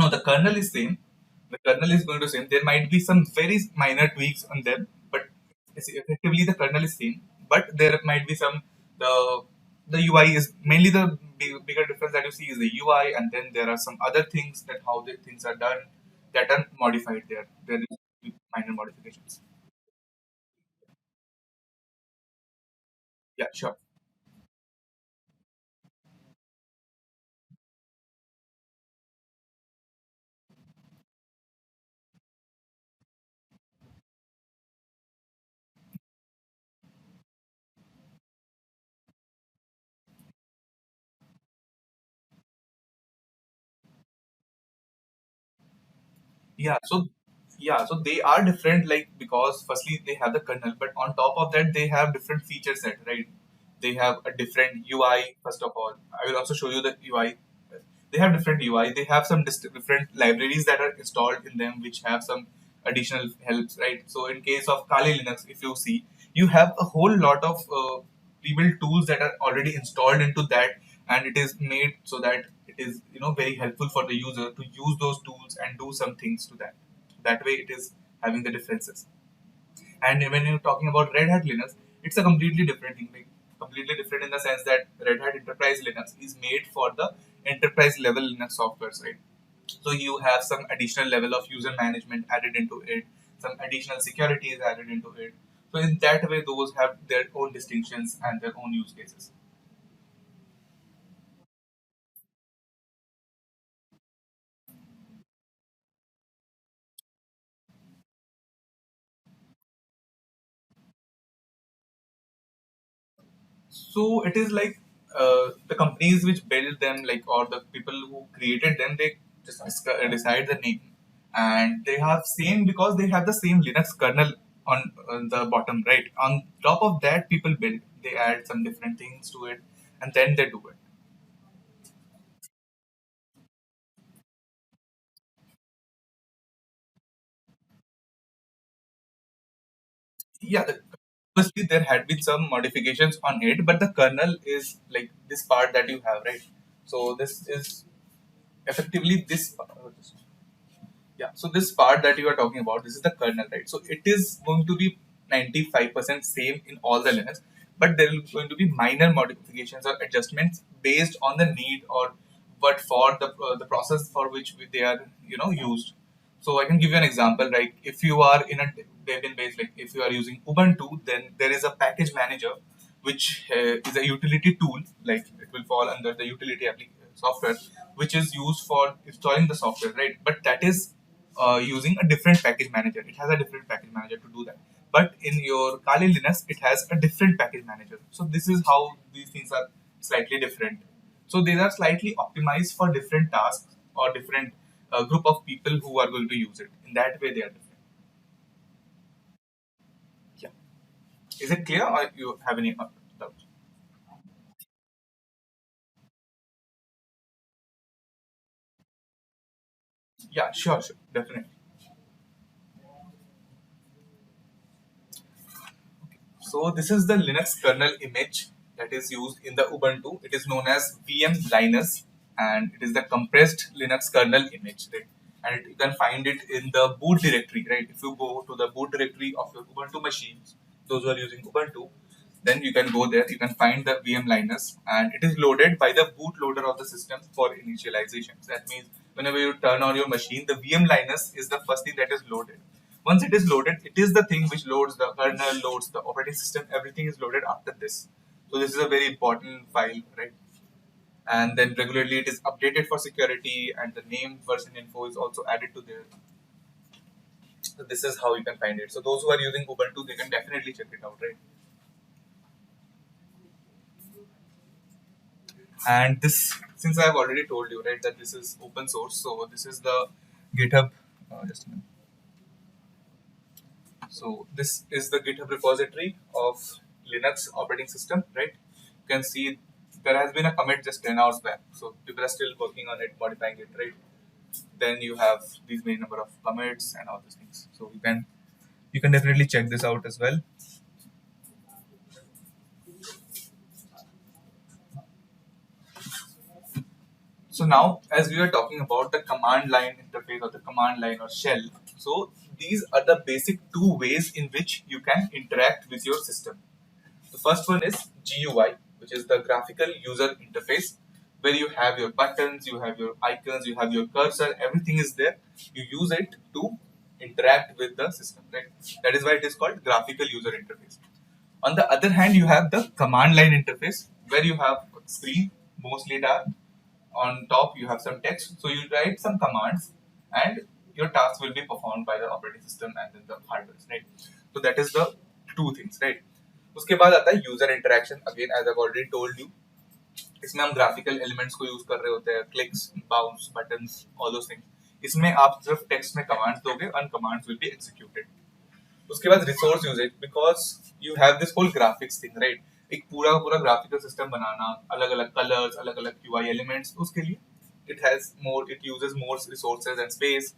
no the kernel is same the kernel is going to same there might be some very minor tweaks on them but effectively the kernel is same but there might be some the the UI is mainly the bigger difference that you see is the UI and then there are some other things that how the things are done that are modified there is minor modifications. Yeah, sure. Yeah, so they are different, like because firstly they have the kernel, but on top of that they have different feature set, right? They have a different UI. First of all, I will also show you the UI. They have different UI. They have some different libraries that are installed in them, which have some additional helps, right? So in case of Kali Linux, if you see, you have a whole lot of pre-built tools that are already installed into that, and it is made so that it is very helpful for the user to use those tools and do some things to that. That way, it is having the differences. And when you're talking about Red Hat Linux, it's a completely different thing. Like completely different in the sense that Red Hat Enterprise Linux is made for the enterprise level Linux softwares, right? So you have some additional level of user management added into it, some additional security is added into it. So in that way, those have their own distinctions and their own use cases. So it is like the companies which build them, like or the people who created them, they just decide the name, and they have same because they have the same Linux kernel on the bottom, right? On top of that, people build, they add some different things to it, and then they do it. Yeah, obviously there had been some modifications on it, but the kernel is like this part that you have, right? So this is effectively this. Yeah, so this part that you are talking about, this is the kernel, right? So it is going to be 95% same in all the Linux, but there is going to be minor modifications or adjustments based on the need or what for the process for which they are used. So I can give you an example, like if you are in a Debian base, like if you are using Ubuntu, then there is a package manager which is a utility tool, like it will fall under the utility software, which is used for installing the software, right? But that is using a different package manager. It has a different package manager to do that. But in your Kali Linux, it has a different package manager. So this is how these things are slightly different. So they are slightly optimized for different tasks or different group of people who are going to use it. In that way, they are different. Yeah. Is it clear, or you have any doubts? Yeah, sure, sure, definitely. So this is the Linux kernel image that is used in the Ubuntu. It is known as VM Linus, and it is the compressed Linux kernel image, right? And you can find it in the boot directory, right? If you go to the boot directory of your Ubuntu machines, those who are using Ubuntu, then you can go there. You can find the VM Linus, and it is loaded by the bootloader of the system for initialization. That means whenever you turn on your machine, the VM Linus is the first thing that is loaded. Once it is loaded, it is the thing which loads the kernel, loads the operating system. Everything is loaded after this. So this is a very important file, right? And then regularly it is updated for security, and the name version info is also added to there. So this is how you can find it. So those who are using Ubuntu, they can definitely check it out, right? And this, since I have already told you, right, that this is open source, so this is the GitHub. Just a minute. So this is the GitHub repository of Linux operating system, right? You can see there has been a commit just 10 hours back. So people are still working on it, modifying it, right? Then you have these many number of commits and all these things. So you can definitely check this out as well. So now, as we were talking about the command line interface or the command line or shell, so these are the basic two ways in which you can interact with your system. The first one is GUI, which is the graphical user interface, where you have your buttons, you have your icons, you have your cursor, everything is there. You use it to interact with the system, right? That is why it is called graphical user interface. On the other hand, you have the command line interface, where you have a screen, mostly dark. On top, you have some text. So you write some commands, and your task will be performed by the operating system and then the hardware, right? So that is the two things, right? उसके बाद आता है user interaction again as I already told you इसमें हम graphical elements को use कर रहे होते हैं clicks bounce buttons all those things इसमें आप सिर्फ टेक्स्ट में कमांड्स दोगे and commands will be executed. उसके बाद resource usage because you have this whole graphics thing right एक पूरा का पूरा ग्राफिकल सिस्टम बनाना अलग अलग कलर्स अलग अलग यूआई एलिमेंट्स उसके लिए it uses more resources and space,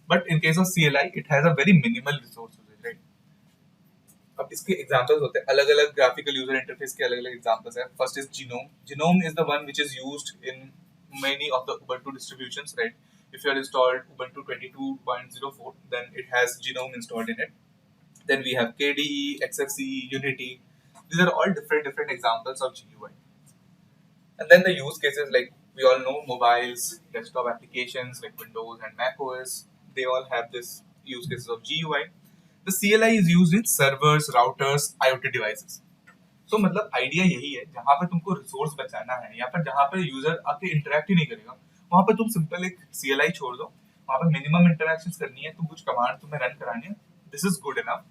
but in case of CLI it has a very minimal resource usage, right? अब इसके एग्जांपल्स होते हैं अलग अलग ग्राफिकल यूजर इंटरफेस के अलग अलग एग्जांपल्स हैं. First is Genome is the one which is used in many of the Ubuntu distributions, right? If you have installed Ubuntu 22.04, then it has Genome installed in it. Then we have KDE, XFCE, Unity. These are all different examples of GUI. And then the use cases, like we all know, mobiles, desktop applications like Windows and Mac OS, they all have this use cases of GUI. The CLI is used in servers, routers, IoT devices. तो मतलब idea यही है जहां पर तुमको resource बचाना है या फिर जहां पर यूजर आके इंटरेक्ट ही नहीं करेगा वहां पर तुम सिंपल एक CLI छोड़ दो. वहां पर मिनिमम इंटरेक्शंस करनी है, तुम कुछ कमांड तुम्हें रन करानी है, दिस इज गुड इनफ.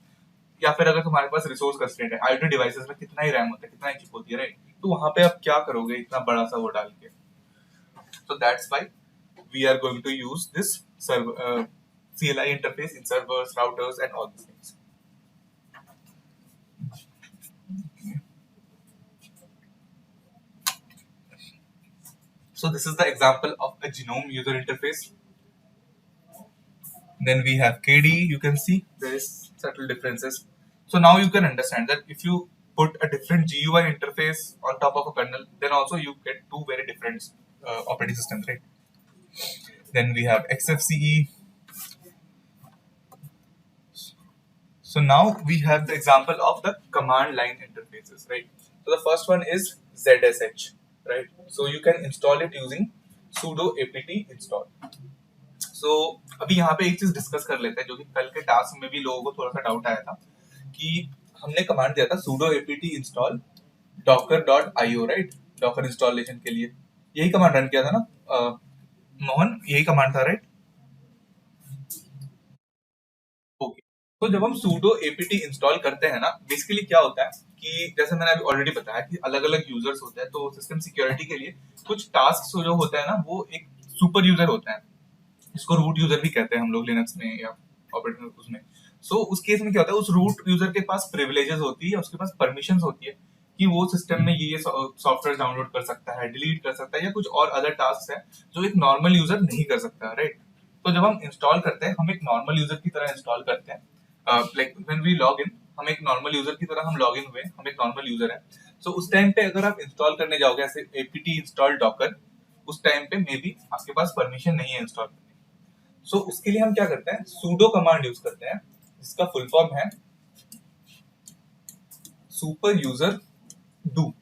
या फिर अगर तुम्हारे पास रिसोर्स कंस्ट्रेंट है, आईओटी डिवाइसेस में कितना ही रैम होता है, कितना ही चिप होती है, राइट? तो वहां पे आप क्या करोगे इतना बड़ा सा वो डाल के? So that's why we are going to use this server. CLI interface in servers, routers, and all these things. So this is the example of a genome user interface. Then we have KDE. You can see there is subtle differences. So now you can understand that if you put a different GUI interface on top of a kernel, then also you get two very different operating systems, right? Then we have XFCE. So now we have the example of the command line interfaces, right? So the first one is ZSH, right? So you can install it using sudo apt install. So अभी यहाँ पे एक चीज discuss कर लेते हैं जो कि कल के टास्क में भी लोगों को थोड़ा सा डाउट आया था कि हमने कमांड दिया था sudo apt install docker.io, right? Docker installation के लिए यही कमांड रन किया था ना मोहन, यही कमांड था, राइट? ओके। तो जब हम sudo apt इंस्टॉल करते हैं ना, बेसिकली क्या होता है कि जैसे मैंने अभी ऑलरेडी बताया कि अलग अलग यूजर्स होते हैं, तो सिस्टम सिक्योरिटी के लिए कुछ टास्क जो होता है ना, वो एक सुपर यूजर होता है, इसको रूट यूजर भी कहते हैं हम लोग लिनक्स में या ऑपरेटिंग उसमें। सो उस केस में क्या होता है, उस रूट यूजर के पास प्रिविलेजेस होती है, उसके पास परमिशंस होती है कि वो सिस्टम में ये सॉफ्टवेयर डाउनलोड कर सकता है, डिलीट कर सकता है, या कुछ और अदर टास्क है जो एक नॉर्मल यूजर नहीं कर सकता, राइट? तो जब हम इंस्टॉल करते हैं, हम एक नॉर्मल यूजर की तरह इंस्टॉल करते हैं, like when we log in, हम एक नॉर्मल यूजर की तरह हम लॉग इन हुए, हम एक नॉर्मल यूजर है। सो उस टाइम पे अगर आप इंस्टॉल करने जाओगे ऐसे apt इंस्टॉल डॉकर, उस टाइम पे मे बी आपके पास परमिशन नहीं है इंस्टॉल करने। सो उसके लिए हम क्या करते हैं, sudo कमांड यूज करते हैं, जिसका फुल फॉर्म है super user do.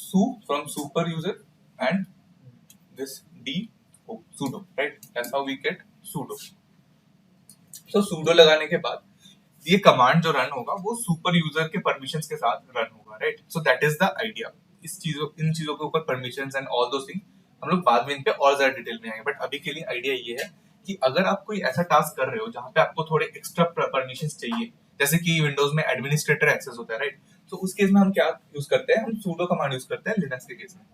su from super user and this d sudo, right? That's how we get sudo. So sudo लगाने के बाद ये कमांड जो रन होगा वो सुपर यूजर के परमिशंस के साथ रन होगा, right? So that is the idea. इन चीजों के ऊपर permissions and all those thing हम लोग बाद में इन पे और ज्यादा डिटेल में आएंगे, बट अभी के लिए आइडिया ये है कि अगर आप कोई ऐसा टास्क कर रहे हो जहाँ पे आपको थोड़े एक्स्ट्रा परमिशंस चाहिए, जैसे कि विंडोज में एडमिनिस्ट्रेटर एक्सेस होता है, राइट? तो उस केस में हम क्या यूज करते हैं, हम sudo कमांड यूज करते हैं लिनक्स के केस में।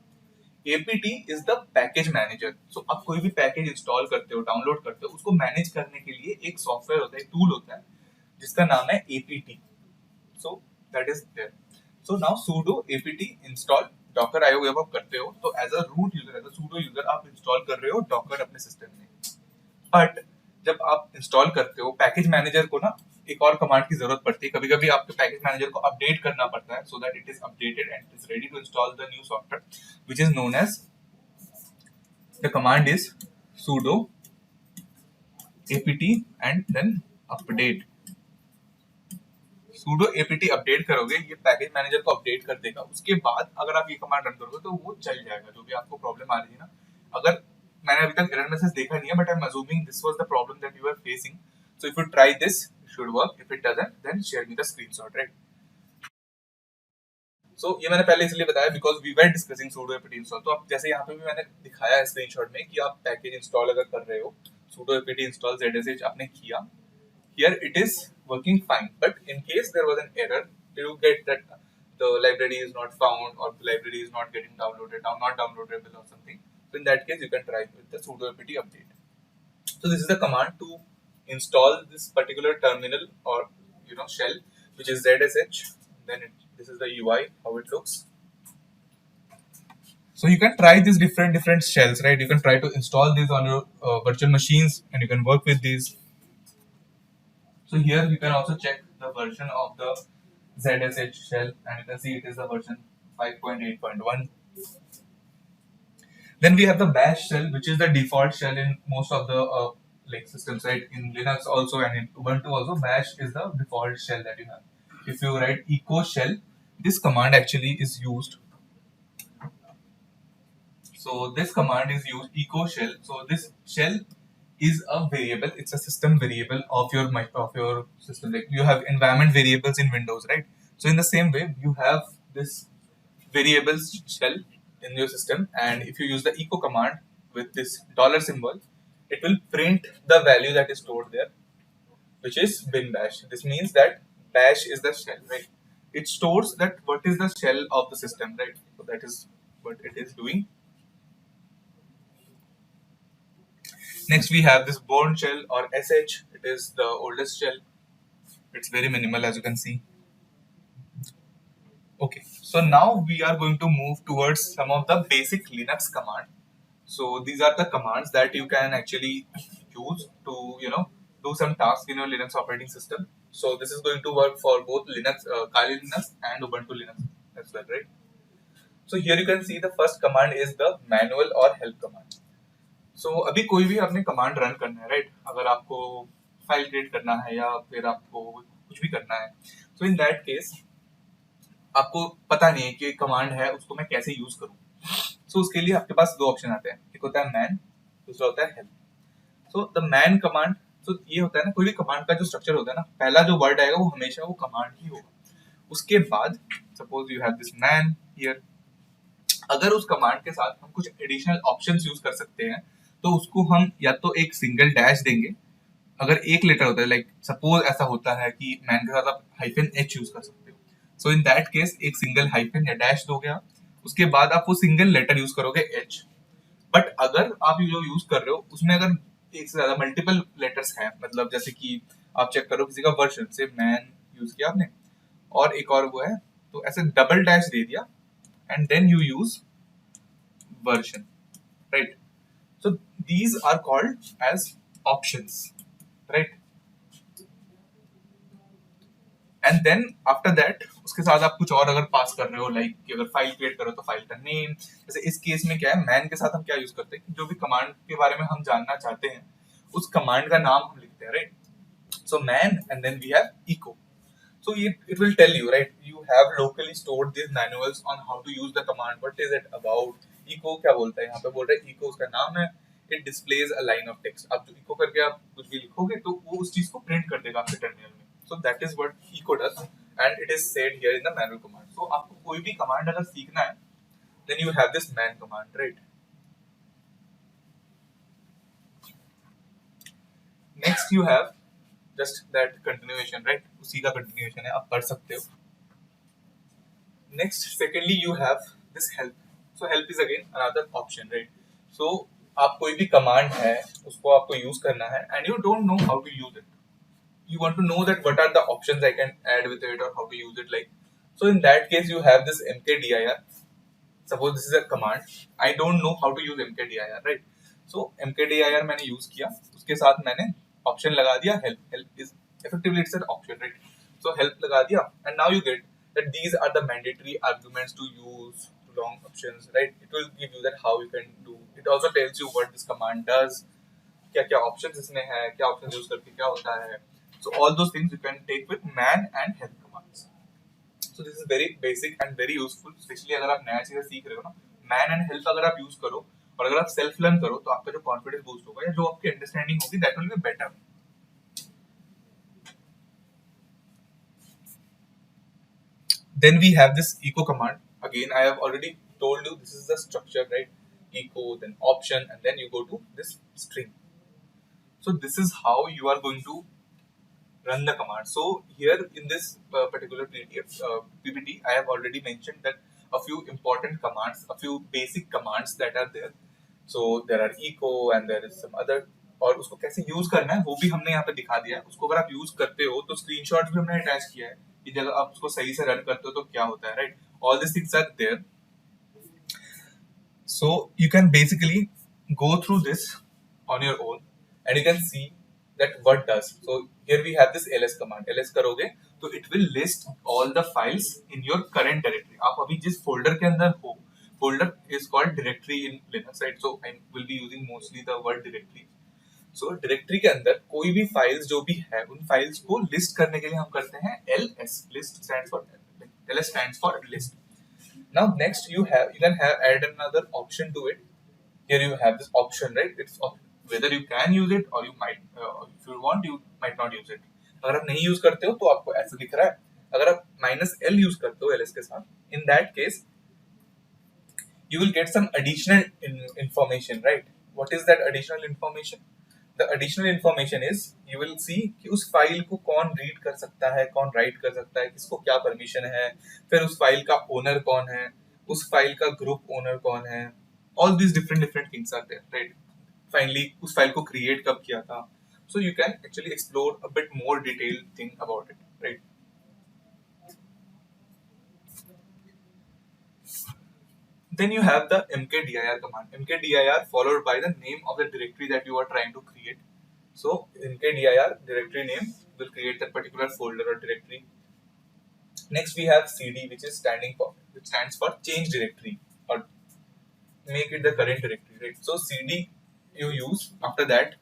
apt is the package manager. So आप कोई भी पैकेज इंस्टॉल करते हो, डाउनलोड करते हो, उसको मैनेज करने के लिए एक सॉफ्टवेयर होता है, एक टूल होता है जिसका नाम है apt। So that is there. So now sudo apt install docker io जब आप करते हो, तो as a root user, as a sudo user आप इंस्टॉल कर रहे हो docker अपने सिस्टम में। बट जब आप इंस्टॉल करते हो पैकेज मैनेजर को ना, एक और कमांड की जरूरत पड़ती है। कभी कभी आपके पैकेज मैनेजर को अपडेट करना पड़ता है, so that it is updated and is ready to install the new software, which is known as, the command is sudo apt and then update. sudo apt update करोगे, ये package manager को update कर देगा। उसके बाद अगर आप ये कमांड रन करोगे तो वो चल जाएगा, जो भी आपको प्रॉब्लम आ रही है ना। अगर मैंने अभी तक एरर मैसेज देखा नहीं है, but I am assuming this was the problem that you are facing. So if you try this, it should work. If it doesn't, then share me the screenshot, right? So ये मैंने पहले इसलिए बताया because we were discussing sudo apt install. तो अब जैसे यहाँ पे भी मैंने दिखाया है स्क्रीनशॉट में कि आप पैकेज इंस्टॉल अगर कर रहे हो, sudo apt इंस्टॉल zsh आपने किया, here it is working fine, but in case there was an error, you get that the library is not found or the library is not getting downloaded, now not downloadable or something. So in that case you can try with the sudo apt update. So this is the command to install this particular terminal or shell, which is zsh. Then this is the UI, how it looks. So you can try these different shells, right? You can try to install these on your virtual machines and you can work with these. So here you can also check the version of the ZSH shell, and you can see it is the version 5.8.1. Then we have the bash shell, which is the default shell in most of the like systems, right? In Linux also and in Ubuntu also, bash is the default shell that you have. If you write echo shell, this command actually is used. So this command is used, echo shell. So this shell is a variable. It's a system variable of your system. Like you have environment variables in Windows, right? So in the same way, you have this variables shell in your system, and if you use the echo command with this dollar symbol, it will print the value that is stored there, which is bin bash. This means that bash is the shell, right? It stores that what is the shell of the system, right? So that is what it is doing. Next we have this Bourne shell or SH. It is the oldest shell. It's very minimal as you can see. Okay, so now we are going to move towards some of the basic Linux command. So these are the commands that you can actually use to do some tasks in your Linux operating system. So this is going to work for both Linux, Kali Linux and Ubuntu Linux as well, right? So here you can see the first command is the manual or help command. So अभी कोई भी आपने command run करना है, right? अगर आपको file create करना है या फिर आपको कुछ भी करना है, so in that case आपको पता नहीं है कि कमांड है उसको मैं कैसे यूज करूं. सो उसके लिए आपके पास दो ऑप्शन आते हैं, एक होता है मैन, दूसरा होता है help. So the man command, तो ये होता है ना, कोई भी कमांड का जो स्ट्रक्चर होता है ना, पहला जो वर्ड आएगा वो हमेशा वो कमांड ही होगा. उसके बाद suppose you have this man here, अगर उस कमांड के साथ हम कुछ एडिशनल ऑप्शंस यूज कर सकते हैं तो उसको हम या तो एक सिंगल डैश देंगे. अगर एक लेटर होता है, लाइक सपोज ऐसा होता है कि मैन के साथ आप हाइफन एच यूज कर सकते हो, सो इन दैट केस एक सिंगल हाइफन या डैश दोगे आप, उसके बाद आप वो सिंगल लेटर यूज करोगे एच. बट अगर आप जो यूज कर रहे हो उसमें अगर एक से ज्यादा मल्टीपल लेटर्स हैं, मतलब जैसे कि आप चेक करो किसी का वर्जन से मैन यूज किया आपने और एक और वो है, तो ऐसे डबल डैश दे दिया and then you use version, right? So these are called as options, right? And then after that उसके साथ आप कुछ और अगर पास कर रहे हो, लाइक कि अगर फाइल क्रिएट करो तो फाइल का नेम, जैसे इस केस में क्या है, मैन के साथ हम क्या यूज करते हैं, जो भी कमांड के बारे में हम जानना चाहते हैं उस कमांड का नाम हम लिखते हैं, right? So man and then we have echo. So it will tell you, right? You have locally stored these manuals on how to use the command. What is it about? Echo क्या बोलता है यहाँ पे, बोल रहे हैं echo उसका नाम है. It displays a line of text. आप जो echo करके आप कुछ भी लिखोगे तो वो उस चीज को प्रिंट कर देगा आपके टर्मिनल में. So that is what echo does, and it is said here in the manual command. So आपको कोई भी command अगर सीखना है, then you have this man command, right? Next you have just that continuation, right? उसी का continuation है, आप पढ़ सकते हो. Next, secondly, you have this help. So help is again another option, right? So आप कोई भी command है उसको आपको use करना है and you don't know how to use it. You want to know that what are the options I can add with it or how to use it, like. So in that case, you have this mkdir. Suppose this is a command. I don't know how to use mkdir, right? So mkdir मैंने use किया, उसके साथ मैंने option लगा दिया help. Help is effectively it's an option, right? So help लगा दिया and now you get that these are the mandatory arguments to use to long options, right? It will give you that how you can do. It also tells you what this command does, क्या क्या options इसमें है, क्या options use करके क्या होता है. So all those things you can take with man and help commands. So this is very basic and very useful, especially अगर आप नया चीजें सीख रहे हो ना. Man and help अगर आप use करो और अगर आप self learn करो तो आपका जो confidence boost होगा या जो आपकी understanding होगी that will be better. Then we have this echo command. Again, I have already told you this is the structure, right? Echo, then option, and then you go to this string. So this is how you are going to run the command. So here in this particular PPT, I have already mentioned that a few important commands, a few basic commands that are there. So there are echo and there is some other. और उसको कैसे use करना है वो भी हमने यहाँ पे दिखा दिया है. उसको अगर आप यूज करते हो तो स्क्रीनशॉट भी हमने अटैच किया है कि जब आप उसको सही से रन करते हो तो क्या होता है, right? All this things are there. So you can basically go through this on your own and you can see that what does. So here we have this ls command. ls करोगे तो it will list all the files in your current directory. आप अभी जिस folder के अंदर हो, folder is called directory in Linux, right? So I will be using mostly the word directory. So directory के अंदर कोई भी files जो भी है उन files को list करने के लिए हम करते हैं ls. List stands for ls stands for list. Now next you can have add another option to it. Here you have this option, right? It's whether you can use it or you might if you want you might not use it. अगर आप नहीं use करते हो तो आपको ऐसा दिख रहा है. अगर आप -l यूज करते हो ls के साथ, in that case you will get some additional information, right? What is that additional information? The additional information is you will see कि उस फाइल को कौन रीड कर सकता है, कौन राइट कर सकता है, किसको क्या परमिशन है, फिर उस फाइल का ओनर कौन है, उस फाइल का ग्रुप ओनर कौन है. All these different things are there, right? Finally उस फाइल को क्रिएट कब किया था. So you can actually explore a bit more detailed thing about it, right? Then you have the mkdir command. Mkdir followed by the name of the directory that you are trying to create. So mkdir directory name will create that particular folder or directory. Next we have cd, which stands for change directory or make it the current directory, right? So cd you use. After that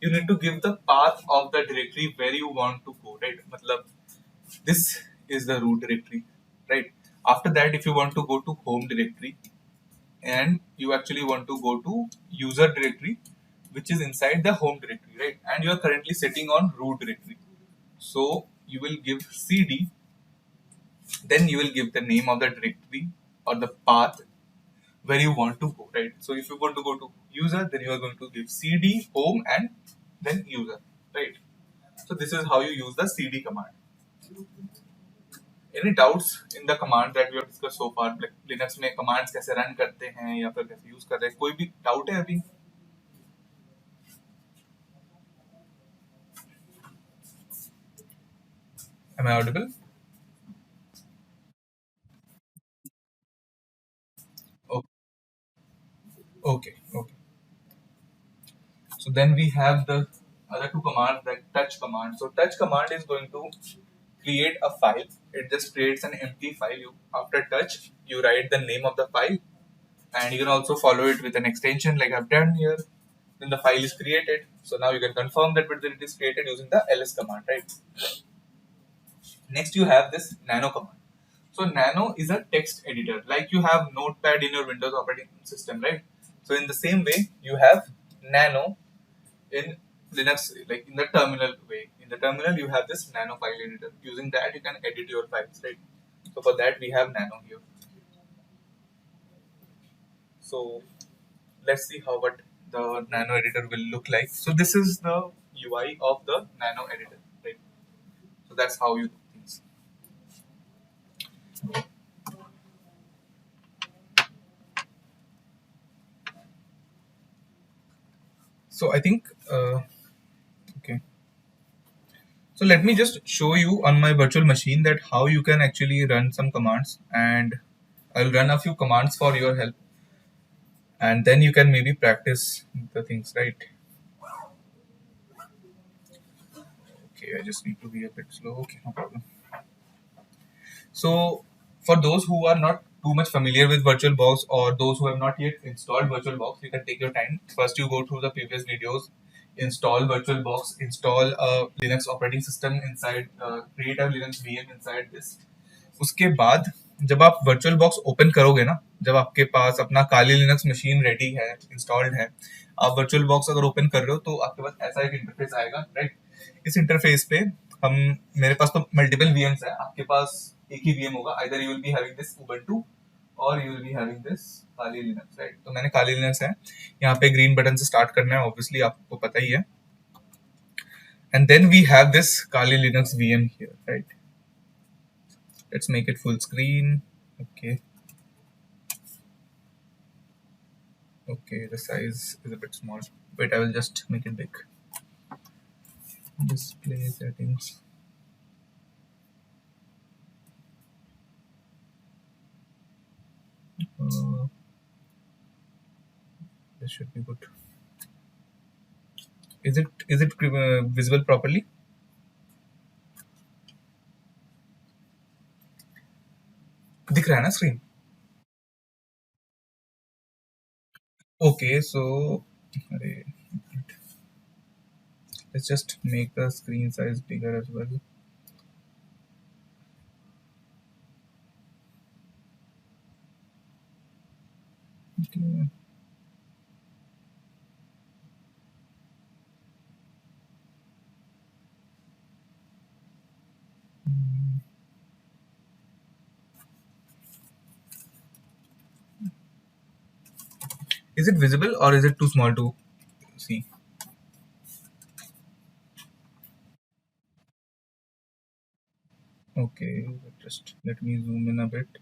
you need to give the path of the directory where you want to go, right? Matlab, this is the root directory, right? After that, if you want to go to home directory and you actually want to go to user directory, which is inside the home directory, right? And you are currently sitting on root directory, so you will give cd, then you will give the name of the directory or the path where you want to go, right? So if you want to go to user, then you are going to give cd home and then user, right? So this is how you use the cd command. Any doubts in the command that we have discussed so far? Like Linux में commands कैसे run करते हैं या फिर कैसे use कर रहे हैं? कोई भी doubt है अभी? Am I audible? Oh, okay, okay. So then we have the other two commands, like touch command. So touch command is going to create a file. It just creates an empty file. After touch, you write the name of the file, and you can also follow it with an extension like I've done here. Then the file is created. So now you can confirm that it is created using the ls command, right? Next, you have this nano command. So nano is a text editor, like you have Notepad in your Windows operating system, right? So in the same way, you have nano in Linux, like in the terminal way. In the terminal, you have this nano file editor. Using that, you can edit your files, right? So for that, we have nano here. So let's see how what the nano editor will look like. So this is the UI of the nano editor, right? So that's how you do things. So I think okay. So let me just show you on my virtual machine that how you can actually run some commands, and I'll run a few commands for your help, and then you can maybe practice the things, right? Okay, I just need to be a bit slow. Okay, no problem. So for those who are not too much familiar with VirtualBox or those who have not yet installed VirtualBox, you can take your time. First, you go through the previous videos, install VirtualBox, install a Linux operating system inside, create a Linux VM inside this. उसके बाद जब आप virtual box open करोगे ना, जब आपके पास अपना काली Linux machine ready है, इंस्टॉल्ड है, आप वर्चुअल बॉक्स अगर ओपन कर रहे हो तो आपके पास ऐसा एक इंटरफेस आएगा, राइट? इस इंटरफेस पे हम मेरे पास तो मल्टीपल वीएम्स है, आपके पास एक ही वीएम होगा. Either you will be having this Ubuntu और you will be having this Kali Linux, right? तो मैंने काली लिनक्स है. यहाँ पे ग्रीन बटन से स्टार्ट करना है, ऑब्वियसली आपको पता ही है. And then we have this Kali Linux VM here, right? Let's make it full screen. Okay. Okay, the size is a bit small. Wait, I will just make it big. Display settings. This should be good. Is it visible properly? दिख रहा है ना screen? Okay, so let's just make the screen size bigger as well. Okay. Is it visible or is it too small to see? Okay, just let me zoom in a bit.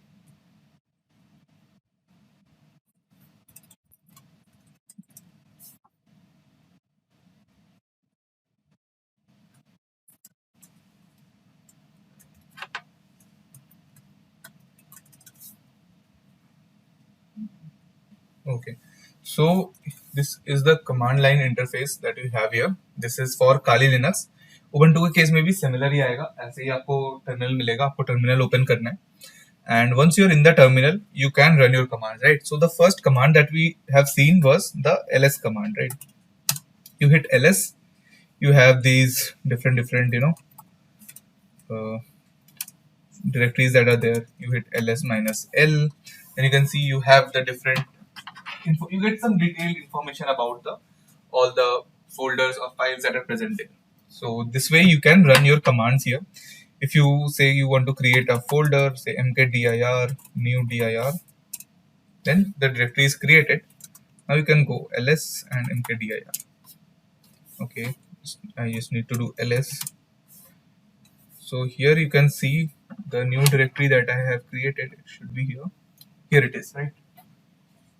Okay. So this is the command line interface that you have here. This is for Kali Linux. Ubuntu के case में भी similar ही आएगा, ऐसे ही आपको terminal मिलेगा, आपको terminal open करना है. And once you're in the terminal, you can run your commands, right? So the first command that we have seen was the ls command, right? You hit ls, you have these different uh, directories that are there. You hit ls minus l, and you can see you have the different you get some detailed information about the all the folders or files that are present there. So this way you can run your commands here. If you say you want to create a folder, say mkdir new dir, then the directory is created. Now you can go ls and mkdir. Okay, I just need to do ls. So here you can see the new directory that I have created. It should be here. Here it is, right?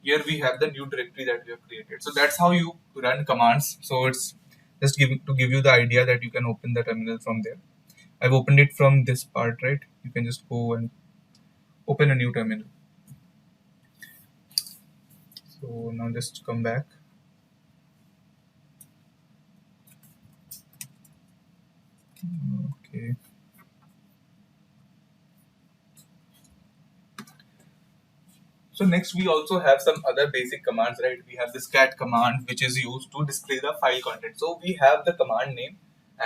Here we have the new directory that we have created. So that's how you run commands. So it's just to give you the idea that you can open the terminal from there. I've opened it from this part, right? You can just go and open a new terminal. So now just come back. Okay. So next we also have some other basic commands, right? We have this cat command which is used to display the file content. So we have the command name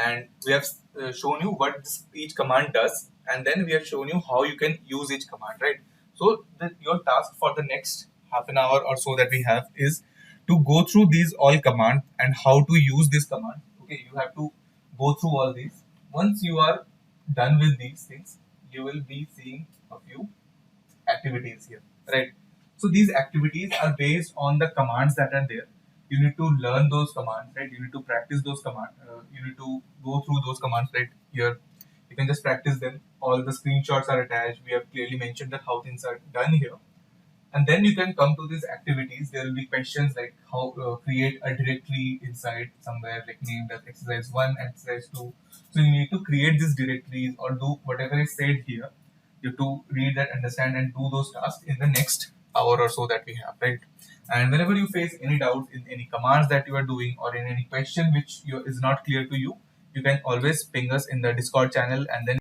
and we have shown you what each command does, and then we have shown you how you can use each command, right? So your task for the next half an hour or so that we have is to go through these all commands and how to use this command. Okay, you have to go through all these. Once you are done with these things, you will be seeing a few activities here, right? So these activities are based on the commands that are there. You need to learn those commands, right? You need to practice those commands. You need to go through those commands, right? Here, you can just practice them. All the screenshots are attached. We have clearly mentioned that how things are done here. And then you can come to these activities. There will be questions like how create a directory inside somewhere, like named as exercise 1, exercise 2. So you need to create these directories or do whatever is said here. You have to read that, understand, and do those tasks in the next hour or so that we have, right? And whenever you face any doubt in any commands that you are doing or in any question which is not clear to you, you can always ping us in the Discord channel, and then